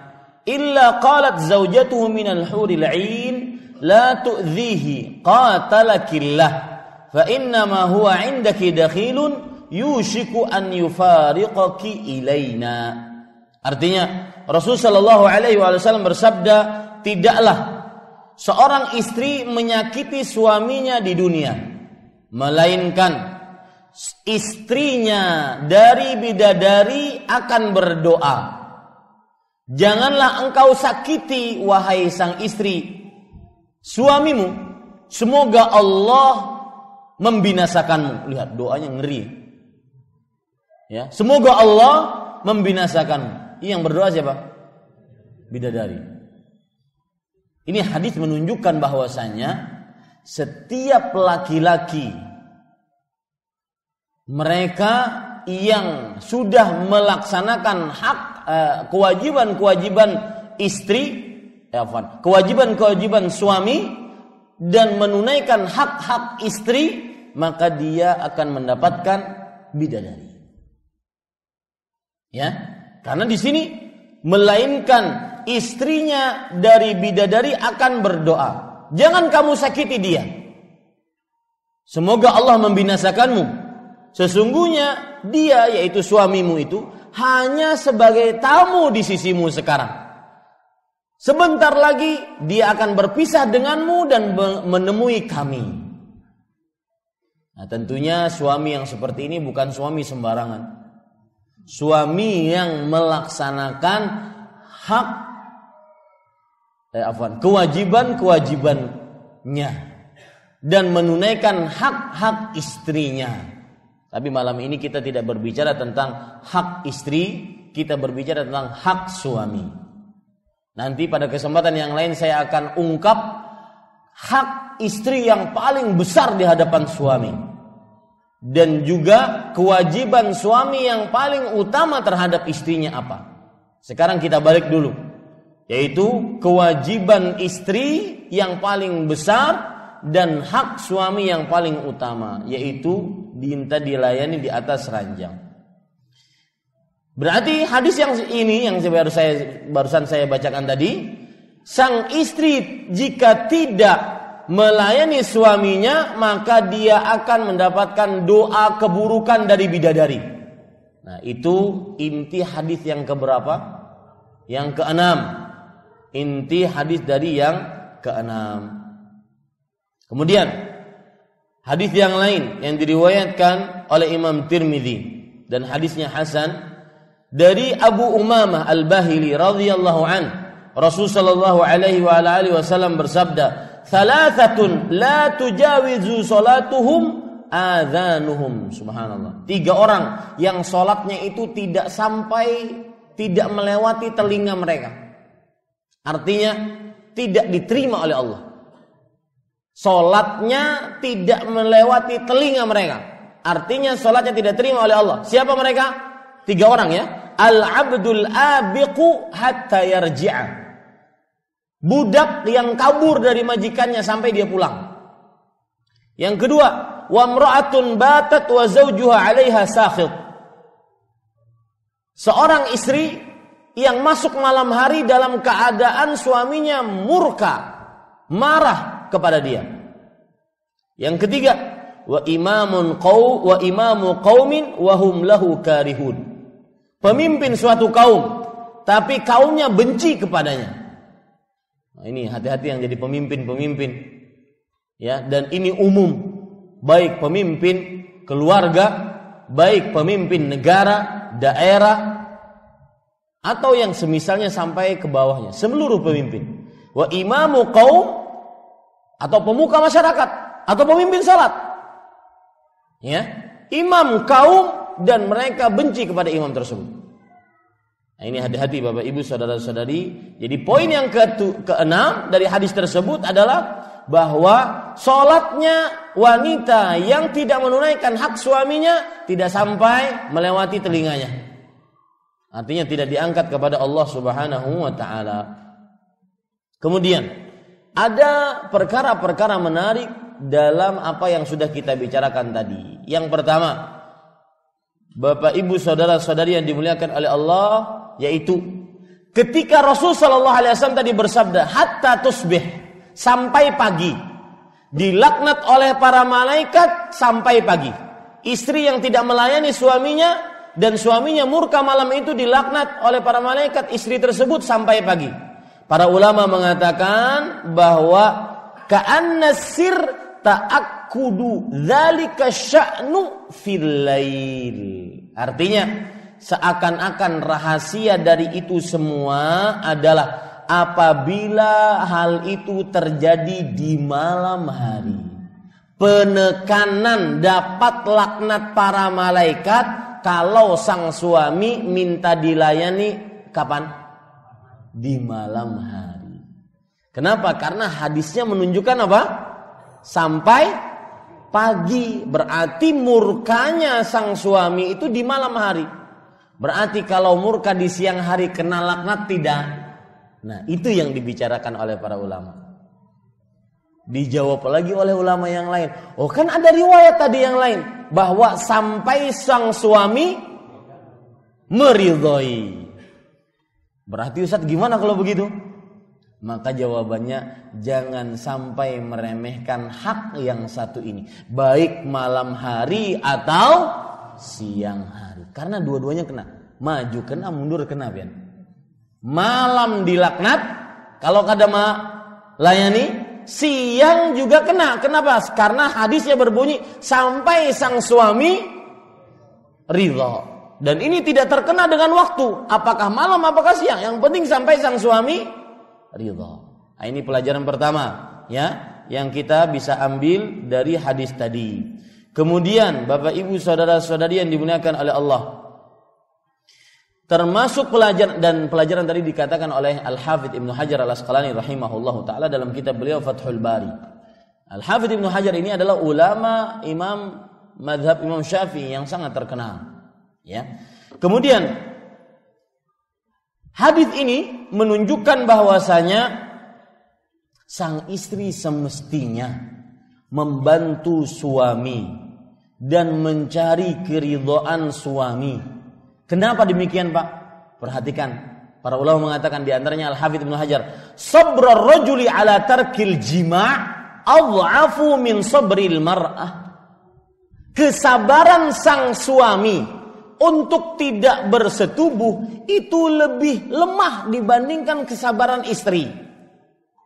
illa qalat zawjatuhu minal huril 'ain la tu'dhihi qatalakillah fa innama huwa 'indaki dakhilun yushiku an yufariqaki ilaina." Artinya Rasul sallallahu alaihi wasallam bersabda, tidaklah seorang istri menyakiti suaminya di dunia, melainkan istrinya dari bidadari akan berdoa, "Janganlah engkau sakiti, wahai sang istri, suamimu, semoga Allah membinasakanmu." Lihat doanya ngeri. Ya, semoga Allah membinasakanmu. Ini yang berdoa siapa? Bidadari. Ini hadis menunjukkan bahwasanya setiap laki-laki, mereka yang sudah melaksanakan hak kewajiban-kewajiban istri, kewajiban-kewajiban suami dan menunaikan hak-hak istri, maka dia akan mendapatkan bidadari. Ya, karena di sini melainkan istrinya dari bidadari akan berdoa, "Jangan kamu sakiti dia. Semoga Allah membinasakanmu. Sesungguhnya dia, yaitu suamimu itu, hanya sebagai tamu di sisimu sekarang. Sebentar lagi dia akan berpisah denganmu dan menemui kami. Nah, tentunya suami yang seperti ini bukan suami sembarangan. Suami yang melaksanakan kewajiban-kewajibannya dan menunaikan hak-hak istrinya. Tapi malam ini kita tidak berbicara tentang hak istri, kita berbicara tentang hak suami. Nanti pada kesempatan yang lain saya akan ungkap hak istri yang paling besar di hadapan suami. Dan juga kewajiban suami yang paling utama terhadap istrinya apa. Sekarang kita balik dulu. Yaitu kewajiban istri yang paling besar dan hak suami yang paling utama. Yaitu minta dilayani di atas ranjang. Berarti hadis yang ini yang barusan saya bacakan tadi, sang istri jika tidak melayani suaminya maka dia akan mendapatkan doa keburukan dari bidadari. Nah, itu inti hadis yang keberapa? Yang keenam. Inti hadis dari yang keenam. Kemudian hadis yang lain yang diriwayatkan oleh Imam Tirmidzi dan hadisnya hasan dari Abu Umamah Al-Bahili radhiyallahu an, Rasul sallallahu alaihi wa alihi wasallam bersabda, "Thalathatun la tujawizu salatuhum adzanuhum." Subhanallah. 3 orang yang salatnya itu tidak melewati telinga mereka. Artinya tidak diterima oleh Allah. Salatnya tidak melewati telinga mereka. Artinya salatnya tidak diterima oleh Allah. Siapa mereka? 3 orang ya. Al-abdul abiqu hatta yarji'a. Budak yang kabur dari majikannya sampai dia pulang. Yang kedua, wa imra'atun batat wa zawjuha 'alaiha sakhit. Seorang istri yang masuk malam hari dalam keadaan suaminya murka, marah kepada dia. Yang ketiga, wa imamu qaumin wa hum lahu karihun. Pemimpin suatu kaum tapi kaumnya benci kepadanya. Nah, ini hati-hati yang jadi pemimpin. Ya, dan ini umum, baik pemimpin keluarga, baik pemimpin negara, daerah, atau yang semisalnya sampai ke bawahnya, seluruh pemimpin. Wa imamu qaum, atau pemuka masyarakat, atau pemimpin salat. Ya, imam kaum dan mereka benci kepada imam tersebut. Nah, ini hati-hati Bapak Ibu saudara-saudari. Jadi poin yang keenam dari hadis tersebut adalah bahwa sholatnya wanita yang tidak menunaikan hak suaminya tidak sampai melewati telinganya. Artinya tidak diangkat kepada Allah Subhanahu wa ta'ala. Kemudian ada perkara-perkara menarik dalam apa yang sudah kita bicarakan tadi. Yang pertama, Bapak Ibu saudara-saudari yang dimuliakan oleh Allah, yaitu ketika Rasul sallallahu alaihi wasallam tadi bersabda hatta tusbih, sampai pagi, dilaknat oleh para malaikat sampai pagi. Istri yang tidak melayani suaminya dan suaminya murka malam itu dilaknat oleh para malaikat istri tersebut sampai pagi. Para ulama mengatakan bahwa ka'anna sir ta'akkudu dzalika sya'nu fil lail. Artinya seakan-akan rahasia dari itu semua adalah apabila hal itu terjadi di malam hari. Penekanan dapat laknat para malaikat kalau sang suami minta dilayani kapan? Di malam hari. Kenapa? Karena hadisnya menunjukkan apa? Sampai pagi. Berarti murkanya sang suami itu di malam hari. Berarti kalau murka di siang hari kena laknat tidak? Nah, itu yang dibicarakan oleh para ulama. Dijawab lagi oleh ulama yang lain. Oh, kan ada riwayat tadi yang lain bahwa sampai sang suami meridhoi. Berarti Ustaz gimana kalau begitu? Maka jawabannya jangan sampai meremehkan hak yang satu ini, baik malam hari atau siang hari. Karena dua-duanya kena. Maju kena, mundur kena, pian. Malam dilaknat, kalau kadama layani, siang juga kena. Kenapa? Karena hadisnya berbunyi sampai sang suami ridha. Dan ini tidak terkena dengan waktu, apakah malam apakah siang, yang penting sampai sang suami ridha. Nah, ini pelajaran pertama ya yang kita bisa ambil dari hadis tadi. Kemudian Bapak Ibu saudara-saudari yang dimuliakan oleh Allah, termasuk pelajaran tadi dikatakan oleh Al-Hafidz Ibnu Hajar Al-Asqalani rahimahullahu taala dalam kitab beliau Fathul Bari. Al-Hafidz Ibnu Hajar ini adalah ulama imam mazhab Imam Syafi'i yang sangat terkenal. Ya. Kemudian hadis ini menunjukkan bahwasanya sang istri semestinya membantu suami dan mencari keridhaan suami. Kenapa demikian, Pak? Perhatikan, para ulama mengatakan di antaranya Al-Hafidz Ibnu Hajar, sabrar rajuli ala tarkil jima' adhafu min sabril mar'ah. Kesabaran sang suami untuk tidak bersetubuh itu lebih lemah dibandingkan kesabaran istri.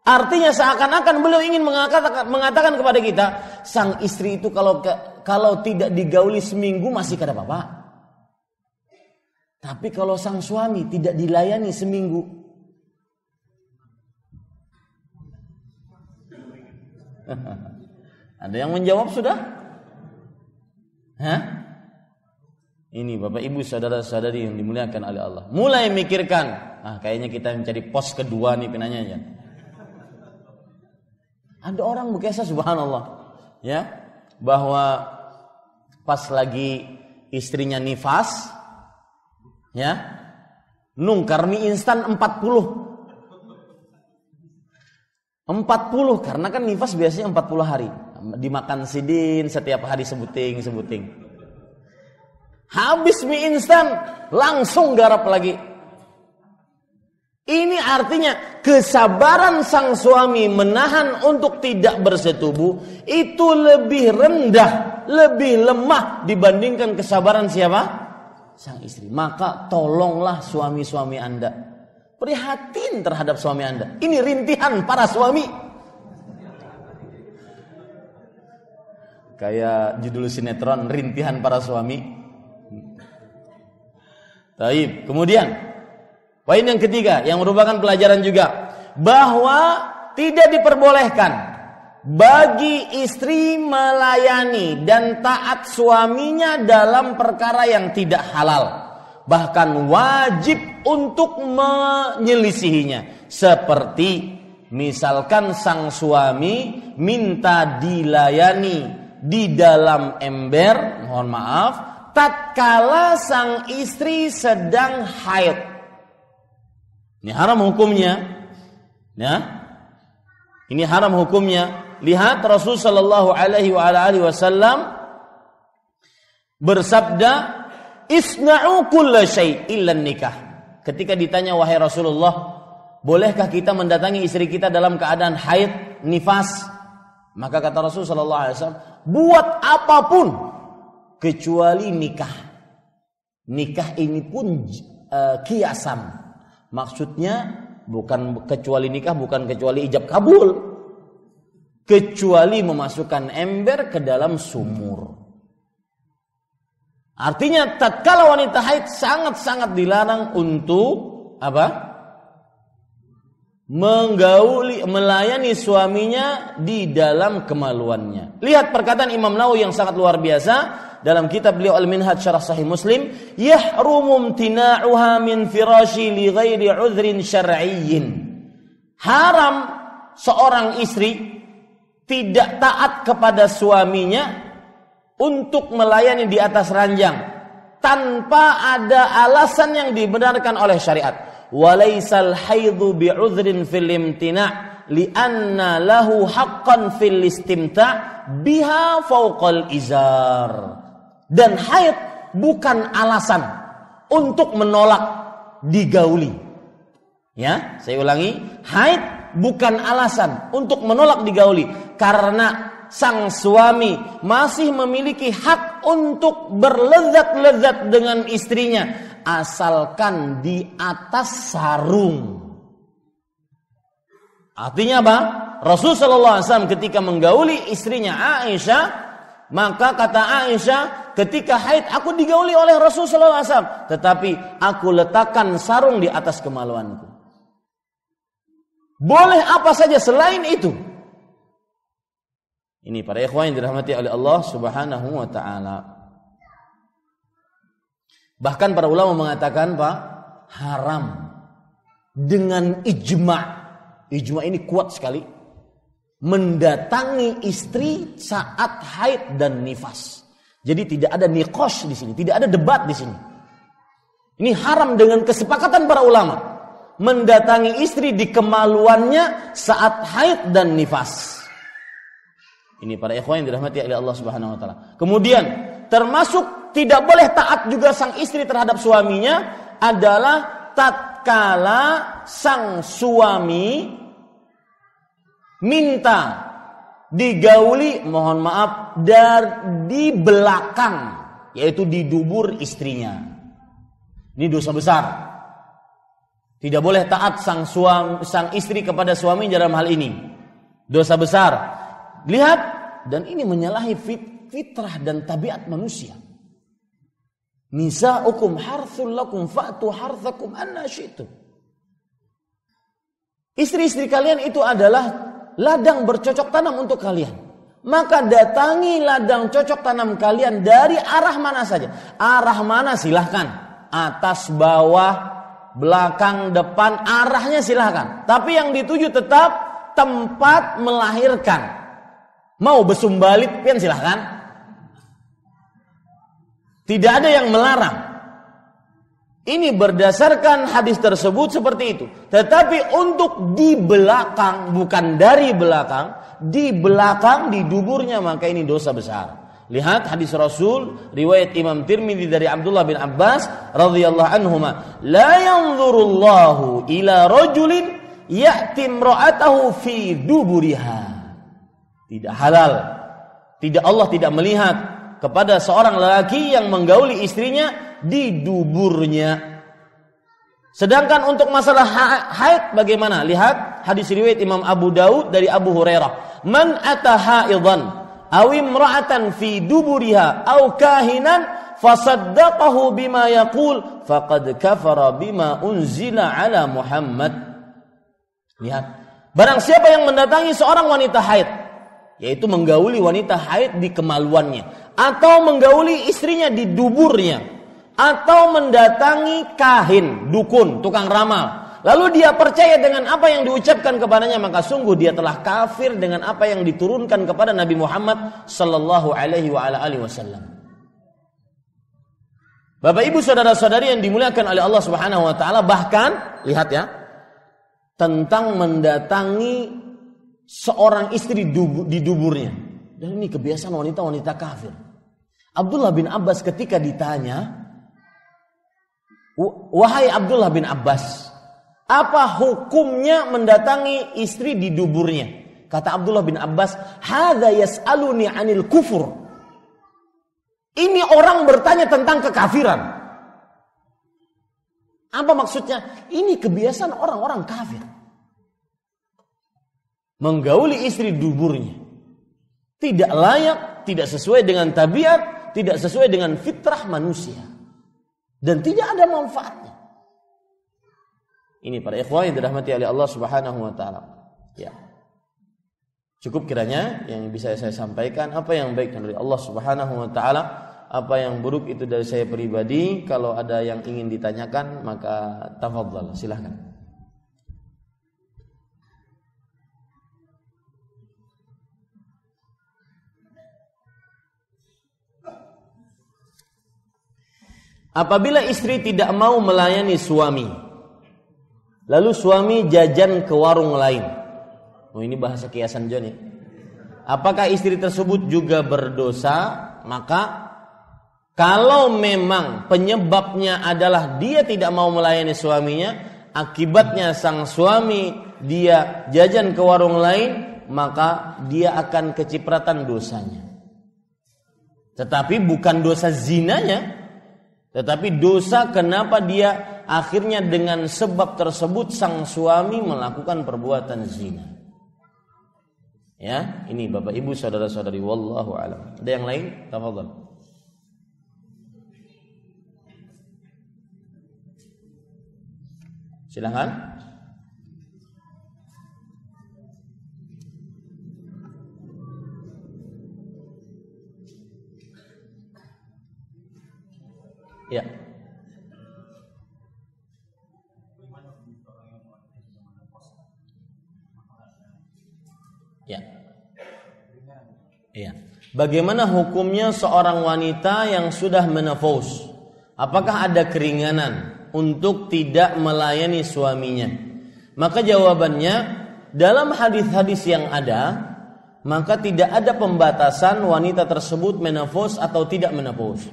Artinya seakan-akan beliau ingin mengatakan kepada kita, sang istri itu kalau tidak digauli seminggu masih kada apa-apa. Tapi kalau sang suami tidak dilayani seminggu, ada yang menjawab sudah? Hah? Ini Bapak Ibu saudara-saudari yang dimuliakan oleh Allah, mulai mikirkan, kayaknya kita mencari pos kedua nih penanya ya. Ada orang berkisah subhanallah ya, bahwa pas lagi istrinya nifas ya, nungkar mie instan 40 karena kan nifas biasanya 40 hari, dimakan sidin setiap hari sebuting. Habis mie instan langsung garap lagi. Ini artinya kesabaran sang suami menahan untuk tidak bersetubuh itu lebih rendah, lebih lemah dibandingkan kesabaran siapa? Sang istri. Maka tolonglah suami-suami Anda, prihatin terhadap suami Anda. Ini rintihan para suami. Kayak judul sinetron, rintihan para suami. Baik, kemudian poin yang ketiga yang merupakan pelajaran juga, bahwa tidak diperbolehkan bagi istri melayani dan taat suaminya dalam perkara yang tidak halal, bahkan wajib untuk menyelisihinya. Seperti misalkan sang suami minta dilayani di dalam ember, mohon maaf, tatkala sang istri sedang haid. Ini haram hukumnya. Ya. Ini haram hukumnya. Lihat Rasul sallallahu alaihi wasallam bersabda, "Isna'u kulla syai' illa nikah." Ketika ditanya, wahai Rasulullah, bolehkah kita mendatangi istri kita dalam keadaan haid, nifas? Maka kata Rasul sallallahu alaihi wasallam, buat apapun kecuali nikah. Nikah ini pun kiasan. Maksudnya bukan kecuali nikah, bukan kecuali ijab kabul. Kecuali memasukkan ember ke dalam sumur. Artinya tatkala wanita haid sangat-sangat dilarang untuk apa? Menggauli, melayani suaminya di dalam kemaluannya. Lihat perkataan Imam Nawawi yang sangat luar biasa dalam kitab beliau Al-Minhaj Syarah Sahih Muslim, yahrumu imtina'uha min firashi li ghairi 'udhrin syar'iyyin. Haram seorang istri tidak taat kepada suaminya untuk melayani di atas ranjang tanpa ada alasan yang dibenarkan oleh syariat. Walaisal haidu bi'udhrin fil imtina' li'anna lahu haqqan fil istimta' biha fawqal izar. Dan haid bukan alasan untuk menolak digauli. Ya, saya ulangi, haid bukan alasan untuk menolak digauli, karena sang suami masih memiliki hak untuk berlezat-lezat dengan istrinya asalkan di atas sarung. Artinya apa? Rasul sallallahu alaihi wasallam ketika menggauli istrinya Aisyah, maka kata Aisyah, ketika haid aku digauli oleh Rasul sallallahu alaihi wasallam, tetapi aku letakkan sarung di atas kemaluanku. Boleh apa saja selain itu. Ini para ikhwan yang dirahmati oleh Allah Subhanahu wa taala. Bahkan para ulama mengatakan, Pak, haram dengan ijma'. Ijma' ini kuat sekali. Mendatangi istri saat haid dan nifas. Jadi tidak ada niqash di sini, tidak ada debat di sini. Ini haram dengan kesepakatan para ulama. Mendatangi istri di kemaluannya saat haid dan nifas. Ini para ikhwan yang dirahmati oleh Allah Subhanahu wa taala. Kemudian termasuk tidak boleh taat juga sang istri terhadap suaminya adalah tatkala sang suami minta digauli, mohon maaf, di belakang, yaitu di dubur istrinya. Ini dosa besar. Tidak boleh taat sang istri kepada suami dalam hal ini. Dosa besar. Lihat, dan ini menyalahi fitrah dan tabiat manusia. Nisa'ukum harthul lakum fa'tu harthakum anna syi'tum. Istri-istri kalian itu adalah ladang bercocok tanam untuk kalian. Maka datangi ladang cocok tanam kalian dari arah mana saja. Arah mana silahkan. Atas, bawah, belakang, depan, arahnya silahkan. Tapi yang dituju tetap tempat melahirkan. Mau besumbalit pian silahkan. Tidak ada yang melarang. Ini berdasarkan hadis tersebut seperti itu. Tetapi untuk di belakang, bukan dari belakang, di belakang, di duburnya, maka ini dosa besar. Lihat hadis Rasul riwayat Imam Tirmidzi dari Abdullah bin Abbas radhiyallahu anhuma, la yanzurullahu ila rajulin ya'ti imra'atahu fi duburiha. Tidak halal. Allah tidak melihat kepada seorang lelaki yang menggauli istrinya di duburnya. Sedangkan untuk masalah haid bagaimana? Lihat hadis riwayat Imam Abu Daud dari Abu Hurairah. Man ata haidan aw imra'atan fi duburiha aw kahinan fasaddaqahu bima yaqul faqad kafara bima unzila ala Muhammad. Lihat, barang siapa yang mendatangi seorang wanita haid, yaitu menggauli wanita haid di kemaluannya, atau menggauli istrinya di duburnya, atau mendatangi kahin, dukun, tukang ramal, lalu dia percaya dengan apa yang diucapkan kepadanya, maka sungguh dia telah kafir dengan apa yang diturunkan kepada Nabi Muhammad sallallahu alaihi wasallam. Bapak Ibu saudara-saudari yang dimuliakan oleh Allah Subhanahu wa taala, bahkan lihat ya, tentang mendatangi seorang istri di duburnya. Dan ini kebiasaan wanita-wanita kafir. Abdullah bin Abbas ketika ditanya, wahai Abdullah bin Abbas, apa hukumnya mendatangi istri di duburnya? Kata Abdullah bin Abbas, hadza yas'aluni 'anil kufur. Ini orang bertanya tentang kekafiran. Apa maksudnya? Ini kebiasaan orang-orang kafir. Menggauli istri duburnya. Tidak layak, tidak sesuai dengan tabiat, tidak sesuai dengan fitrah manusia. Dan tidak ada manfaatnya. Ini para ikhwan yang dirahmati oleh Allah Subhanahu wa taala. Ya. Cukup kiranya yang bisa saya sampaikan. Apa yang baik dari Allah Subhanahu wa taala, apa yang buruk itu dari saya pribadi. Kalau ada yang ingin ditanyakan, maka tafadhal, silakan. Apabila istri tidak mau melayani suami, lalu suami jajan ke warung lain. Oh, ini bahasa kiasan Joni. Apakah istri tersebut juga berdosa? Maka kalau memang penyebabnya adalah dia tidak mau melayani suaminya, akibatnya sang suami dia jajan ke warung lain, maka dia akan kecipratan dosanya. Tetapi bukan dosa zinanya, tetapi dosa kenapa dia akhirnya dengan sebab tersebut sang suami melakukan perbuatan zina. Ya, ini Bapak Ibu saudara-saudari, wallahu alam. Ada yang lain? Tafadhal. Silakan. Ya. Ya. Iya. Bagaimana hukumnya seorang wanita yang sudah menopause? Apakah ada keringanan untuk tidak melayani suaminya? Maka jawabannya, dalam hadis-hadis yang ada, maka tidak ada pembatasan wanita tersebut menopause atau tidak menopause.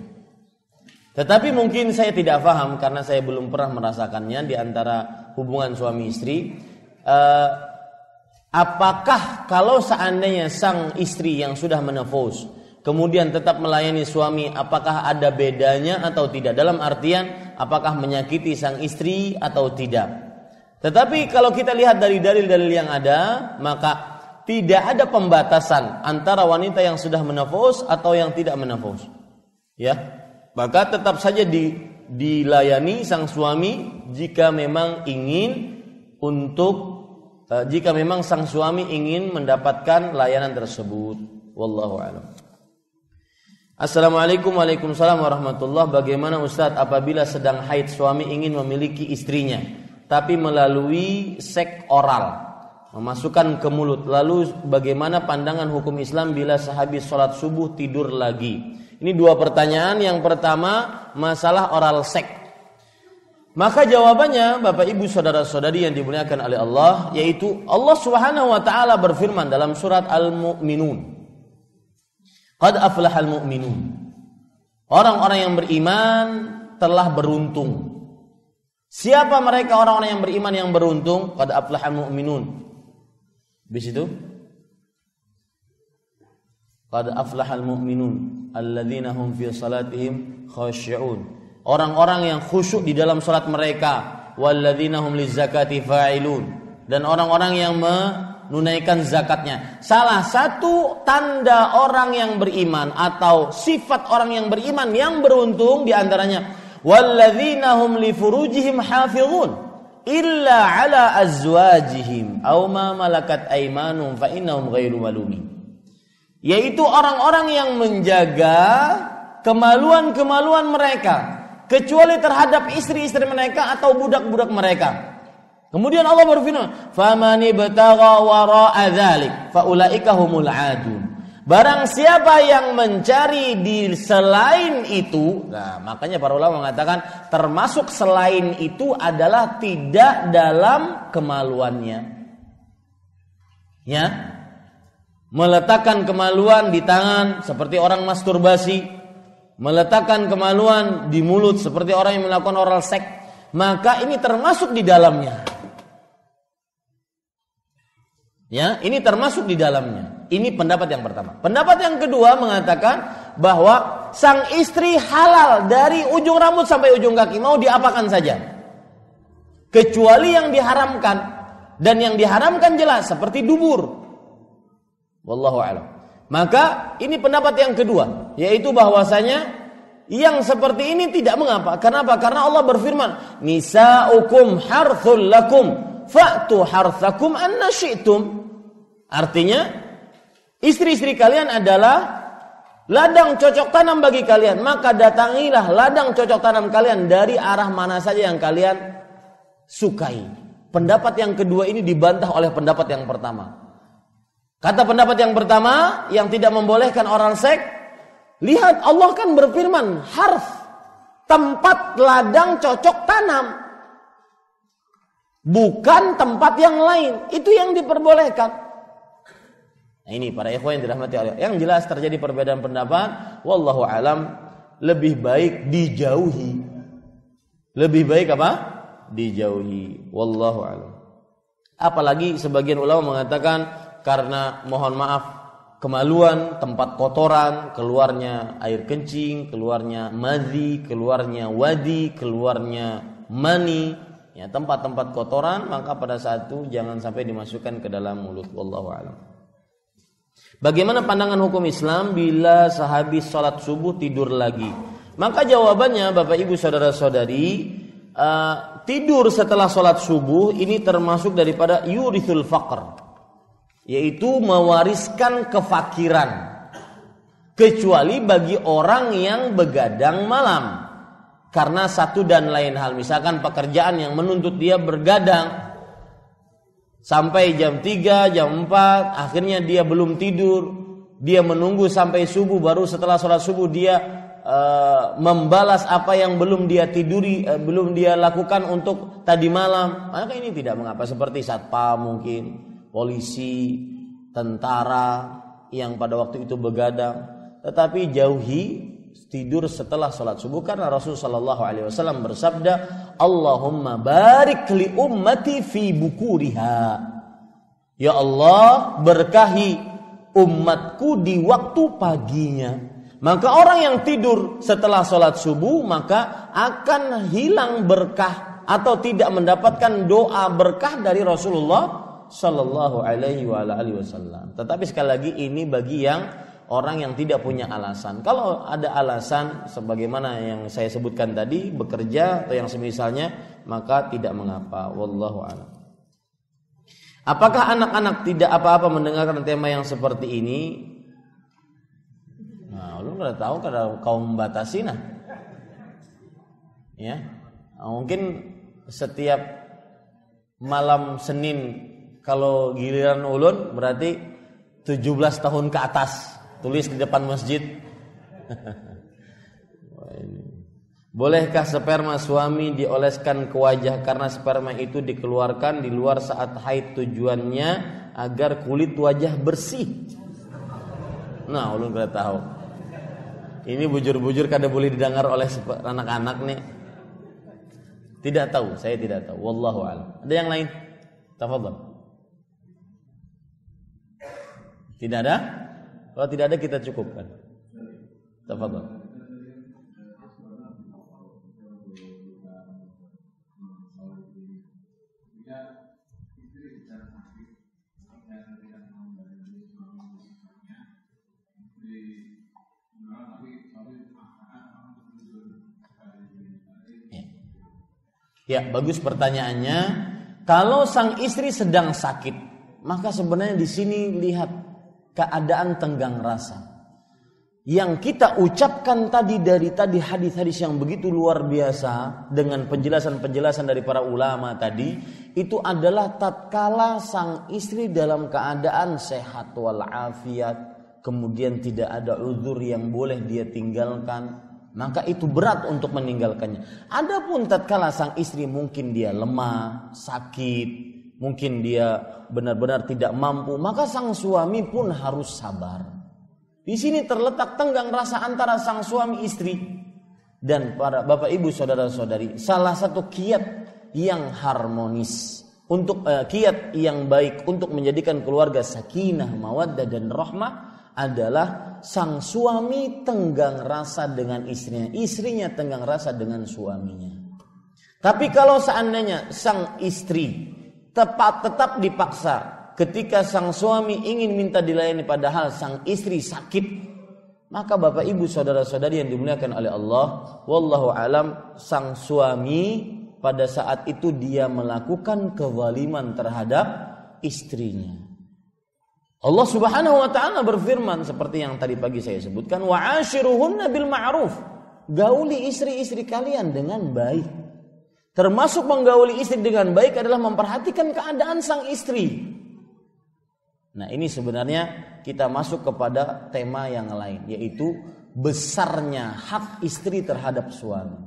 Tetapi mungkin saya tidak paham karena saya belum pernah merasakannya di antara hubungan suami istri. Apakah kalau seandainya sang istri yang sudah menopause kemudian tetap melayani suami, apakah ada bedanya atau tidak? Dalam artian apakah menyakiti sang istri atau tidak? Tetapi kalau kita lihat dari dalil-dalil yang ada, maka tidak ada pembatasan antara wanita yang sudah menopause atau yang tidak menopause. Ya, maka tetap saja dilayani sang suami jika memang sang suami ingin mendapatkan layanan tersebut. Wallahu a'lam. Assalamualaikum waalaikumsalam warahmatullahi. Bagaimana Ustaz apabila sedang haid suami ingin memiliki istrinya tapi melalui seks oral, memasukkan ke mulut? Lalu bagaimana pandangan hukum Islam bila sehabis sholat subuh tidur lagi? Ini dua pertanyaan. Yang pertama, masalah oral seks. Maka jawabannya Bapak Ibu saudara-saudari yang dimuliakan oleh Allah, yaitu Allah Subhanahu wa taala berfirman dalam surat Al-Mu'minun. Qad aflahal mu'minun. Orang-orang yang beriman telah beruntung. Siapa mereka orang-orang yang beriman yang beruntung? Qad aflahal mu'minun. Bis itu Qad aflahal mu'minun alladzina hum fi salatihim khashi'un. Orang-orang yang khusyuk di dalam salat mereka, walladzina hum lizakati fa'ilun, dan orang-orang yang menunaikan zakatnya. Salah satu tanda orang yang beriman atau sifat orang yang beriman yang beruntung di antaranya, walladzina hum li furujihim hafizun illa ala azwajihim aw ma malakat aymanuhum fa innahum ghairu malumin. Yaitu orang-orang yang menjaga kemaluan-kemaluan mereka kecuali terhadap istri-istri mereka atau budak-budak mereka. Kemudian Allah berfirman, "Faman ibtagha wara'a dzalik fa ulaika humul 'adun." Barang siapa yang mencari di selain itu, nah makanya para ulama mengatakan termasuk selain itu adalah tidak dalam kemaluannya. Ya. Meletakkan kemaluan di tangan seperti orang masturbasi, meletakkan kemaluan di mulut seperti orang yang melakukan oral seks, maka ini termasuk di dalamnya. Ya, ini termasuk di dalamnya. Ini pendapat yang pertama. Pendapat yang kedua mengatakan bahwa sang istri halal dari ujung rambut sampai ujung kaki, mau diapakan saja. Kecuali yang diharamkan, dan yang diharamkan jelas seperti dubur. Wallahu a'lam. Maka ini pendapat yang kedua, yaitu bahwasanya yang seperti ini tidak mengapa. Kenapa? Karena Allah berfirman, "Nisa'ukum harthul lakum fa'tu harthakum anna syi'tum." Artinya, istri-istri kalian adalah ladang cocok tanam bagi kalian, maka datangilah ladang cocok tanam kalian dari arah mana saja yang kalian sukai. Pendapat yang kedua ini dibantah oleh pendapat yang pertama. Kata pendapat yang pertama yang tidak membolehkan oral seks, lihat Allah kan berfirman harth, tempat ladang cocok tanam, bukan tempat yang lain. Itu yang diperbolehkan. Nah, ini para ikhwan yang dirahmati Allah. Yang jelas terjadi perbedaan pendapat. Wallahu alam, lebih baik dijauhi. Lebih baik apa? Dijauhi. Wallahu alam. Apalagi sebagian ulama mengatakan karena mohon maaf kemaluan, tempat kotoran, keluarnya air kencing, keluarnya madhi, keluarnya wadi, keluarnya mani, ya, tempat-tempat kotoran, maka pada saat itu jangan sampai dimasukkan ke dalam mulut. Wallahu a'lam. Bagaimana pandangan hukum Islam bila sehabis sholat subuh tidur lagi? Maka jawabannya Bapak Ibu saudara-saudari, tidur setelah sholat subuh ini termasuk daripada yurithul faqr, yaitu mewariskan kefakiran, kecuali bagi orang yang begadang malam karena satu dan lain hal. Misalkan pekerjaan yang menuntut dia bergadang sampai jam 3, jam 4, akhirnya dia belum tidur, dia menunggu sampai subuh, baru setelah sholat subuh dia membalas apa yang belum dia tiduri, belum dia lakukan untuk tadi malam, maka ini tidak mengapa. Seperti satpam mungkin, polisi, tentara yang pada waktu itu begadang. Tetapi jauhi tidur setelah sholat subuh, karena Rasulullah SAW bersabda, Allahumma barik li ummati fi bukuriha. Ya Allah, berkahi umatku di waktu paginya. Maka orang yang tidur setelah sholat subuh maka akan hilang berkah atau tidak mendapatkan doa berkah dari Rasulullah Sallallahu Alaihi Wasallam. Tetapi sekali lagi ini bagi yang orang yang tidak punya alasan. Kalau ada alasan sebagaimana yang saya sebutkan tadi, bekerja atau yang semisalnya, maka tidak mengapa. Wallahu a'lam. Apakah anak-anak tidak apa-apa mendengarkan tema yang seperti ini? Nah, lu nggak tahu kalau kau membatasi, nah, ya, mungkin setiap malam Senin kalau giliran ulun berarti 17 tahun ke atas. Tulis di depan masjid. Bolehkah sperma suami dioleskan ke wajah karena sperma itu dikeluarkan di luar saat haid, tujuannya agar kulit wajah bersih? Nah, ulun kada tahu. Ini bujur-bujur kada boleh didengar oleh anak-anak nih. Tidak tahu, saya tidak tahu. Wallahu a'lam. Ada yang lain? Tafadhal. Tidak ada? Kalau tidak ada kita cukupkan. Tafadhal. Ya, bagus pertanyaannya. Kalau sang istri sedang sakit, maka sebenarnya di sini lihat keadaan tenggang rasa. Yang kita ucapkan tadi dari tadi hadis-hadis yang begitu luar biasa dengan penjelasan-penjelasan dari para ulama tadi, itu adalah tatkala sang istri dalam keadaan sehat walafiat, kemudian tidak ada uzur yang boleh dia tinggalkan, maka itu berat untuk meninggalkannya. Adapun tatkala sang istri mungkin dia lemah, sakit, mungkin dia benar-benar tidak mampu, maka sang suami pun harus sabar. Di sini terletak tenggang rasa antara sang suami istri dan para bapak ibu saudara-saudari. Salah satu kiat yang harmonis untuk kiat yang baik untuk menjadikan keluarga sakinah, mawaddah dan rahmah adalah sang suami tenggang rasa dengan istrinya, istrinya tenggang rasa dengan suaminya. Tapi kalau seandainya sang istri tetap dipaksa ketika sang suami ingin minta dilayani padahal sang istri sakit, maka bapak ibu saudara-saudari yang dimuliakan oleh Allah, wallahu alam, sang suami pada saat itu dia melakukan kezaliman terhadap istrinya. Allah Subhanahu wa taala berfirman seperti yang tadi pagi saya sebutkan, wa ashiruhunna bil ma'ruf. Gauli istri-istri kalian dengan baik. Termasuk menggauli istri dengan baik adalah memperhatikan keadaan sang istri. Nah, ini sebenarnya kita masuk kepada tema yang lain, yaitu besarnya hak istri terhadap suami.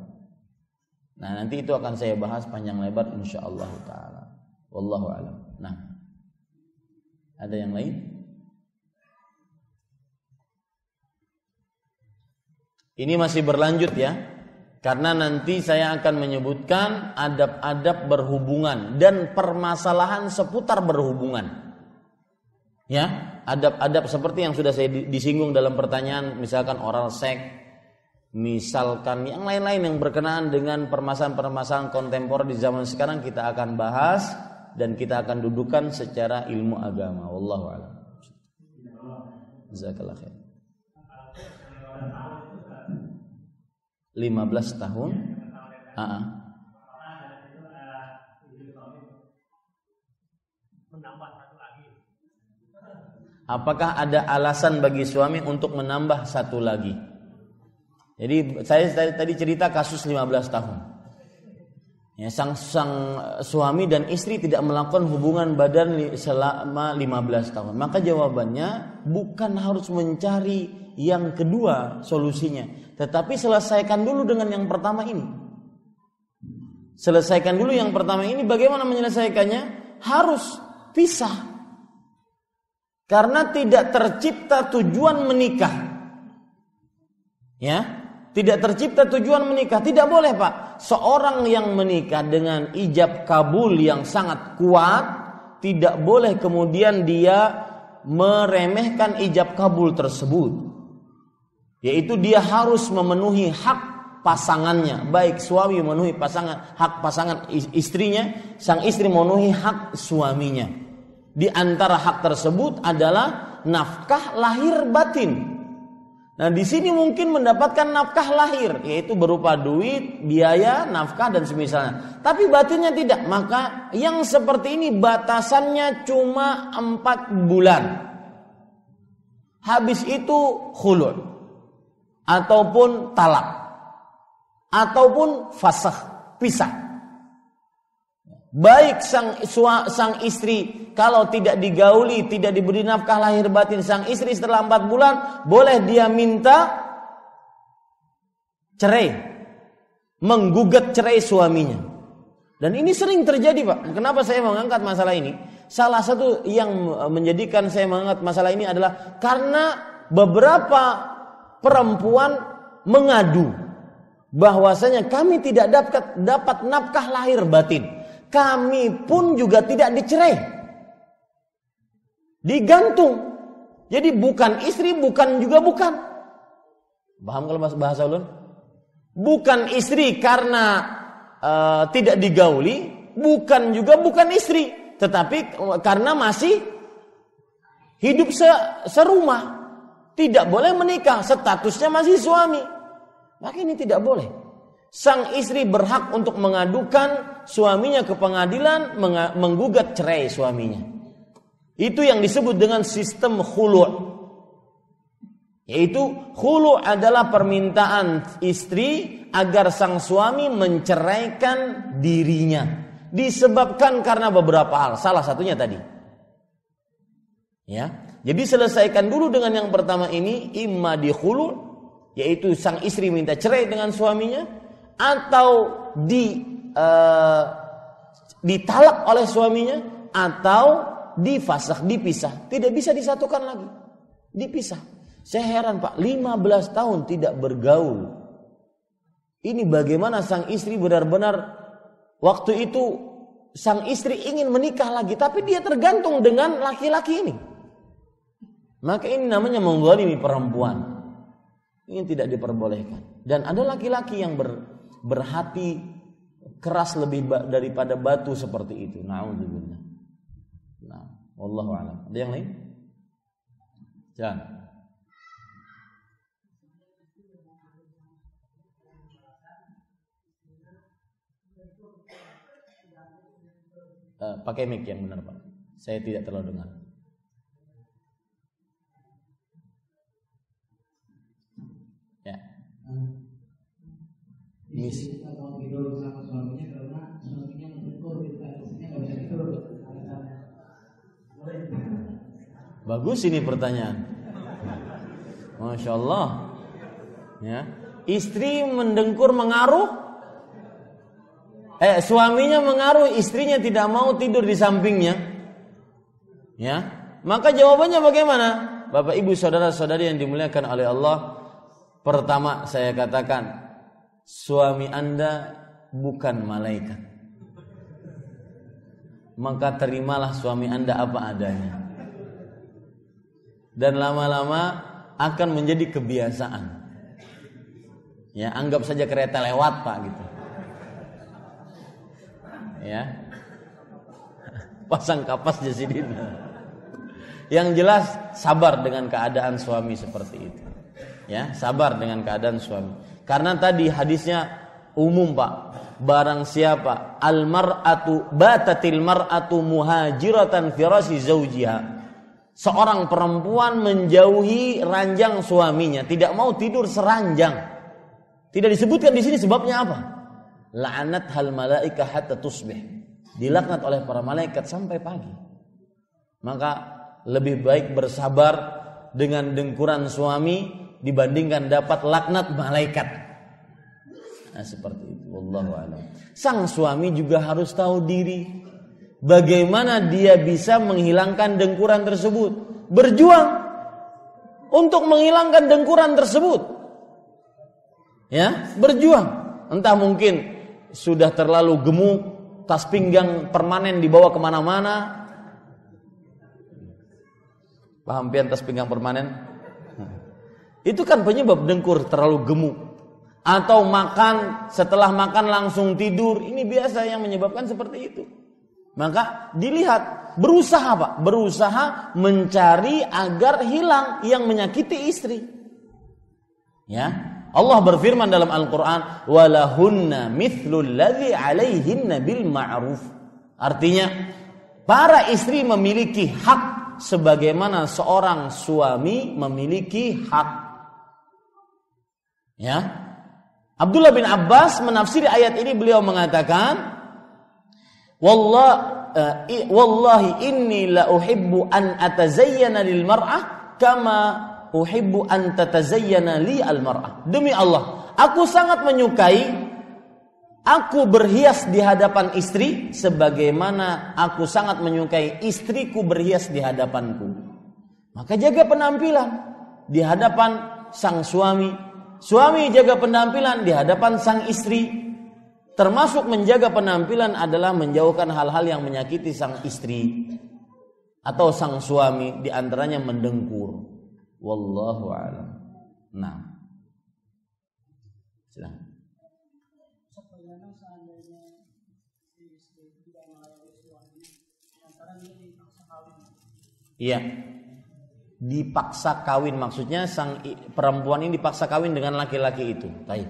Nah, nanti itu akan saya bahas panjang lebar insyaallah taala. Wallahu a'lam. Nah, ada yang lain? Ini masih berlanjut ya. Karena nanti saya akan menyebutkan adab-adab berhubungan dan permasalahan seputar berhubungan. Ya, adab-adab seperti yang sudah saya disinggung dalam pertanyaan, misalkan oral seks, Misalkan yang lain-lain yang berkenaan dengan permasalahan-permasalahan kontemporer di zaman sekarang kita akan bahas dan kita akan dudukan secara ilmu agama. Wallahu a'lam. Jazakallahu khair. 15 tahun. Apakah ada alasan bagi suami untuk menambah satu lagi? Jadi saya tadi cerita kasus 15 tahun. Ya, sang suami dan istri tidak melakukan hubungan badan selama 15 tahun. Maka jawabannya bukan harus mencari yang kedua solusinya, tetapi selesaikan dulu dengan yang pertama ini. Selesaikan dulu yang pertama ini. Bagaimana menyelesaikannya? Harus pisah. Karena tidak tercipta tujuan menikah. Ya, tidak tercipta tujuan menikah. Tidak boleh, Pak. Seorang yang menikah dengan ijab kabul yang sangat kuat, tidak boleh kemudian dia meremehkan ijab kabul tersebut. Yaitu dia harus memenuhi hak pasangannya. Baik suami memenuhi hak pasangan istrinya, sang istri memenuhi hak suaminya. Di antara hak tersebut adalah nafkah lahir batin. Nah, di sini mungkin mendapatkan nafkah lahir, yaitu berupa duit, biaya, nafkah dan semisalnya. Tapi batinnya tidak. Maka yang seperti ini batasannya cuma 4 bulan. Habis itu khulu' ataupun talak ataupun fasakh, pisah. Baik sang istri kalau tidak digauli, tidak diberi nafkah lahir batin, sang istri setelah 4 bulan boleh dia minta cerai, menggugat cerai suaminya. Dan ini sering terjadi, Pak. Kenapa saya mengangkat masalah ini? Salah satu yang menjadikan saya mengangkat masalah ini adalah karena beberapa perempuan mengadu bahwasanya kami tidak dapat nafkah lahir batin. Kami pun juga tidak dicerai, digantung. Jadi bukan istri, bukan juga bukan. Paham kalau bahasa ulun? Bukan istri karena tidak digauli, bukan juga bukan istri, tetapi karena masih hidup serumah, tidak boleh menikah, statusnya masih suami. Maka ini tidak boleh. Sang istri berhak untuk mengadukan suaminya ke pengadilan, menggugat cerai suaminya. Itu yang disebut dengan sistem khulu'. Yaitu khulu' adalah permintaan istri agar sang suami menceraikan dirinya. Disebabkan karena beberapa hal. Salah satunya tadi. Ya, jadi selesaikan dulu dengan yang pertama ini, imma di khulu', yaitu sang istri minta cerai dengan suaminya, atau ditalak oleh suaminya, atau difasakh, dipisah. Tidak bisa disatukan lagi, dipisah. Saya heran, Pak, 15 tahun tidak bergaul. Ini bagaimana sang istri benar-benar waktu itu sang istri ingin menikah lagi, tapi dia tergantung dengan laki-laki ini. Maka ini namanya menggolimi perempuan. Ini tidak diperbolehkan. Dan ada laki-laki yang berhati keras lebih daripada batu seperti itu. Na'udzubillah. Nah, wallahu a'lam. Ada yang lain? Jangan. Pakai mic yang benar, Pak. Saya tidak terlalu dengar. Ya. Atau tidur sama suaminya karena suaminya menegur, istrinya nggak bisa tidur. Bagus ini pertanyaan. Masya Allah. Ya. Istri mendengkur mengaruh. Suaminya mengaruh, istrinya tidak mau tidur di sampingnya. Ya. Maka jawabannya bagaimana? Bapak Ibu saudara-saudari yang dimuliakan oleh Allah. Pertama saya katakan, suami Anda bukan malaikat. Maka terimalah suami Anda apa adanya. Dan lama-lama akan menjadi kebiasaan. Ya, anggap saja kereta lewat, Pak, gitu. Ya. Pasang kapas di sini. Yang jelas sabar dengan keadaan suami seperti itu. Ya, sabar dengan keadaan suami. Karena tadi hadisnya umum, Pak. Barang siapa batatil mar'atu muhajiratan firasi zaujiha. Seorang perempuan menjauhi ranjang suaminya, tidak mau tidur seranjang. Tidak disebutkan di sini sebabnya apa? La'anat hal malaika hatta tusbih. Dilaknat oleh para malaikat sampai pagi. Maka lebih baik bersabar dengan dengkuran suami dibandingkan dapat laknat malaikat. Nah, seperti itu. Wallahu a'lam. Sang suami juga harus tahu diri. Bagaimana dia bisa menghilangkan dengkuran tersebut? Berjuang untuk menghilangkan dengkuran tersebut. Ya, berjuang. Entah mungkin sudah terlalu gemuk, tas pinggang permanen dibawa kemana-mana. Paham pian tas pinggang permanen? Itu kan penyebab dengkur, terlalu gemuk. Atau makan, setelah makan langsung tidur. Ini biasa yang menyebabkan seperti itu. Maka dilihat, berusaha Pak, berusaha mencari agar hilang yang menyakiti istri. Ya. Allah berfirman dalam Al-Quran, walahunna mithlul ladzi alaihinna bil ma'ruf. Artinya, para istri memiliki hak sebagaimana seorang suami memiliki hak. Ya. Abdullah bin Abbas menafsiri ayat ini, beliau mengatakan, wallahi inni la uhibbu an atazayyana lil mar'ah kama uhibbu an tatazayyana li al mar'ah. Demi Allah, aku sangat menyukai aku berhias di hadapan istri sebagaimana aku sangat menyukai istriku berhias di hadapanku. Maka jaga penampilan di hadapan sang suami, suami jaga penampilan di hadapan sang istri. Termasuk menjaga penampilan adalah menjauhkan hal-hal yang menyakiti sang istri atau sang suami, di antaranya mendengkur. Wallahu a'lam. Nah, silakan. Iya, dipaksa kawin, maksudnya sang perempuan ini dipaksa kawin dengan laki-laki itu. Baik.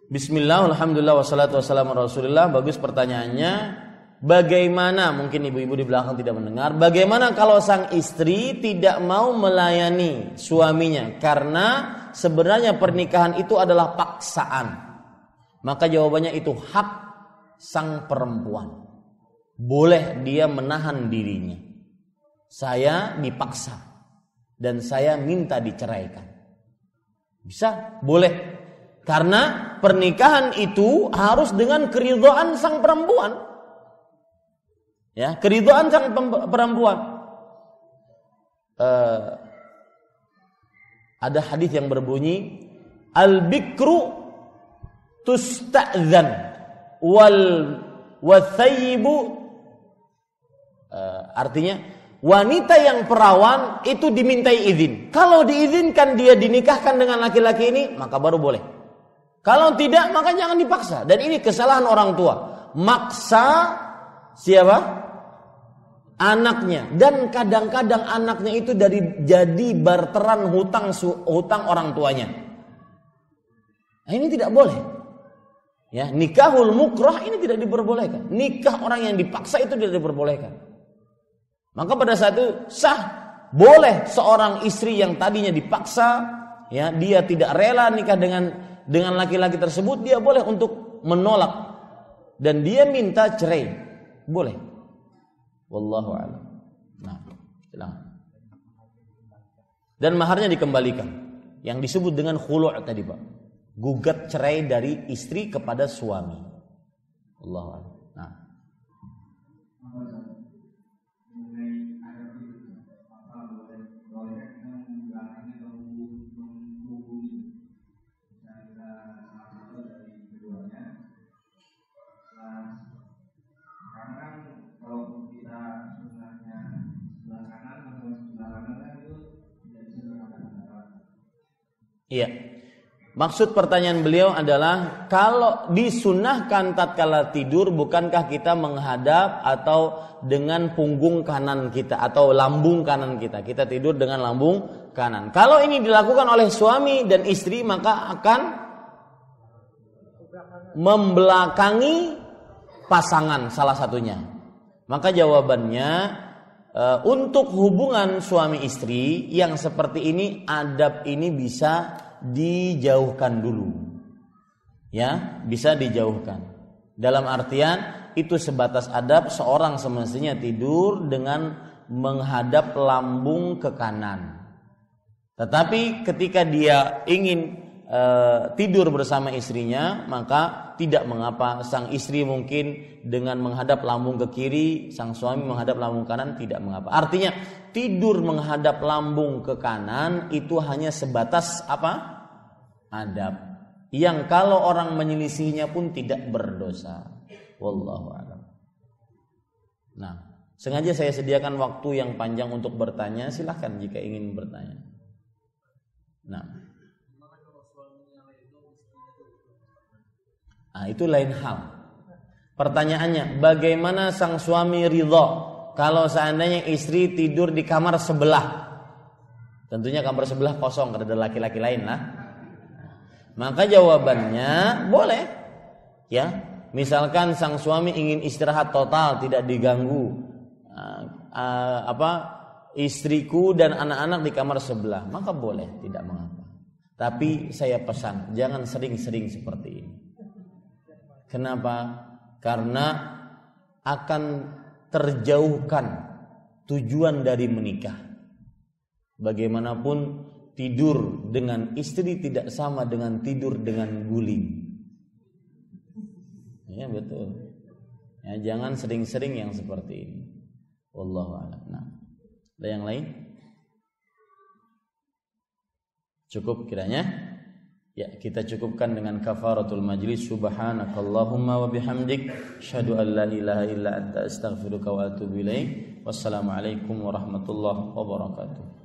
Bismillah, alhamdulillah, wassalatu wassalamu rasulillah. Bagus pertanyaannya. Bagaimana, mungkin ibu-ibu di belakang tidak mendengar, bagaimana kalau sang istri tidak mau melayani suaminya karena sebenarnya pernikahan itu adalah paksaan? Maka jawabannya itu hak sang perempuan. Boleh dia menahan dirinya. Saya dipaksa dan saya minta diceraikan. Bisa, boleh. Karena pernikahan itu harus dengan keridhaan sang perempuan. Ya, keridhaan sang perempuan. Ada hadis yang berbunyi, al-bikru tusta'dzan wal wathayyibu, artinya wanita yang perawan itu dimintai izin. Kalau diizinkan dia dinikahkan dengan laki-laki ini, maka baru boleh. Kalau tidak, maka jangan dipaksa. Dan ini kesalahan orang tua. Maksa siapa? Anaknya. Dan kadang-kadang anaknya itu jadi barteran hutang orang tuanya. Nah, ini tidak boleh. Ya, nikahul mukrah ini tidak diperbolehkan. Nikah orang yang dipaksa itu tidak diperbolehkan. Maka pada saat itu sah, boleh seorang istri yang tadinya dipaksa, ya, dia tidak rela nikah dengan laki-laki tersebut, dia boleh untuk menolak dan dia minta cerai, boleh. Wallahu a'lam. Nah, silakan. Dan maharnya dikembalikan, yang disebut dengan khulu' tadi, Pak. Gugat cerai dari istri kepada suami. Wallahu a'lam. Nah. Iya. Maksud pertanyaan beliau adalah kalau disunahkan tatkala tidur, bukankah kita menghadap atau dengan punggung kanan kita atau lambung kanan kita? Kita tidur dengan lambung kanan. Kalau ini dilakukan oleh suami dan istri, maka akan membelakangi pasangan salah satunya. Maka jawabannya, untuk hubungan suami istri yang seperti ini, adab ini bisa dijauhkan dulu, ya, bisa dijauhkan. Dalam artian itu sebatas adab, seorang semestinya tidur dengan menghadap lambung ke kanan. Tetapi ketika dia ingin tidur bersama istrinya, maka tidak mengapa. Sang istri mungkin dengan menghadap lambung ke kiri, sang suami menghadap lambung kanan, tidak mengapa. Artinya tidur menghadap lambung ke kanan itu hanya sebatas apa? Adab. Yang kalau orang menyelisihinya pun tidak berdosa. Wallahu a'lam. Nah, sengaja saya sediakan waktu yang panjang untuk bertanya. Silahkan jika ingin bertanya. Nah, itu lain hal. Pertanyaannya, bagaimana sang suami ridho kalau seandainya istri tidur di kamar sebelah? Tentunya kamar sebelah kosong, karena ada laki-laki lain lah. Maka jawabannya boleh, ya. Misalkan sang suami ingin istirahat total, tidak diganggu, istriku dan anak-anak di kamar sebelah, maka boleh, tidak mengapa. Tapi saya pesan, jangan sering-sering seperti ini. Kenapa? Karena akan terjauhkan tujuan dari menikah. Bagaimanapun tidur dengan istri tidak sama dengan tidur dengan guling. Ya betul. Ya, jangan sering-sering yang seperti ini. Wallahu a'lam. Nah, ada yang lain? Cukup kiranya? Ya, kita cukupkan dengan kafaratul majlis. Subhanakallahumma wa bihamdik, asyhadu an la ilaha illa anta, astaghfiruka wa atubu ilaik. Wassalamualaikum warahmatullahi wabarakatuh.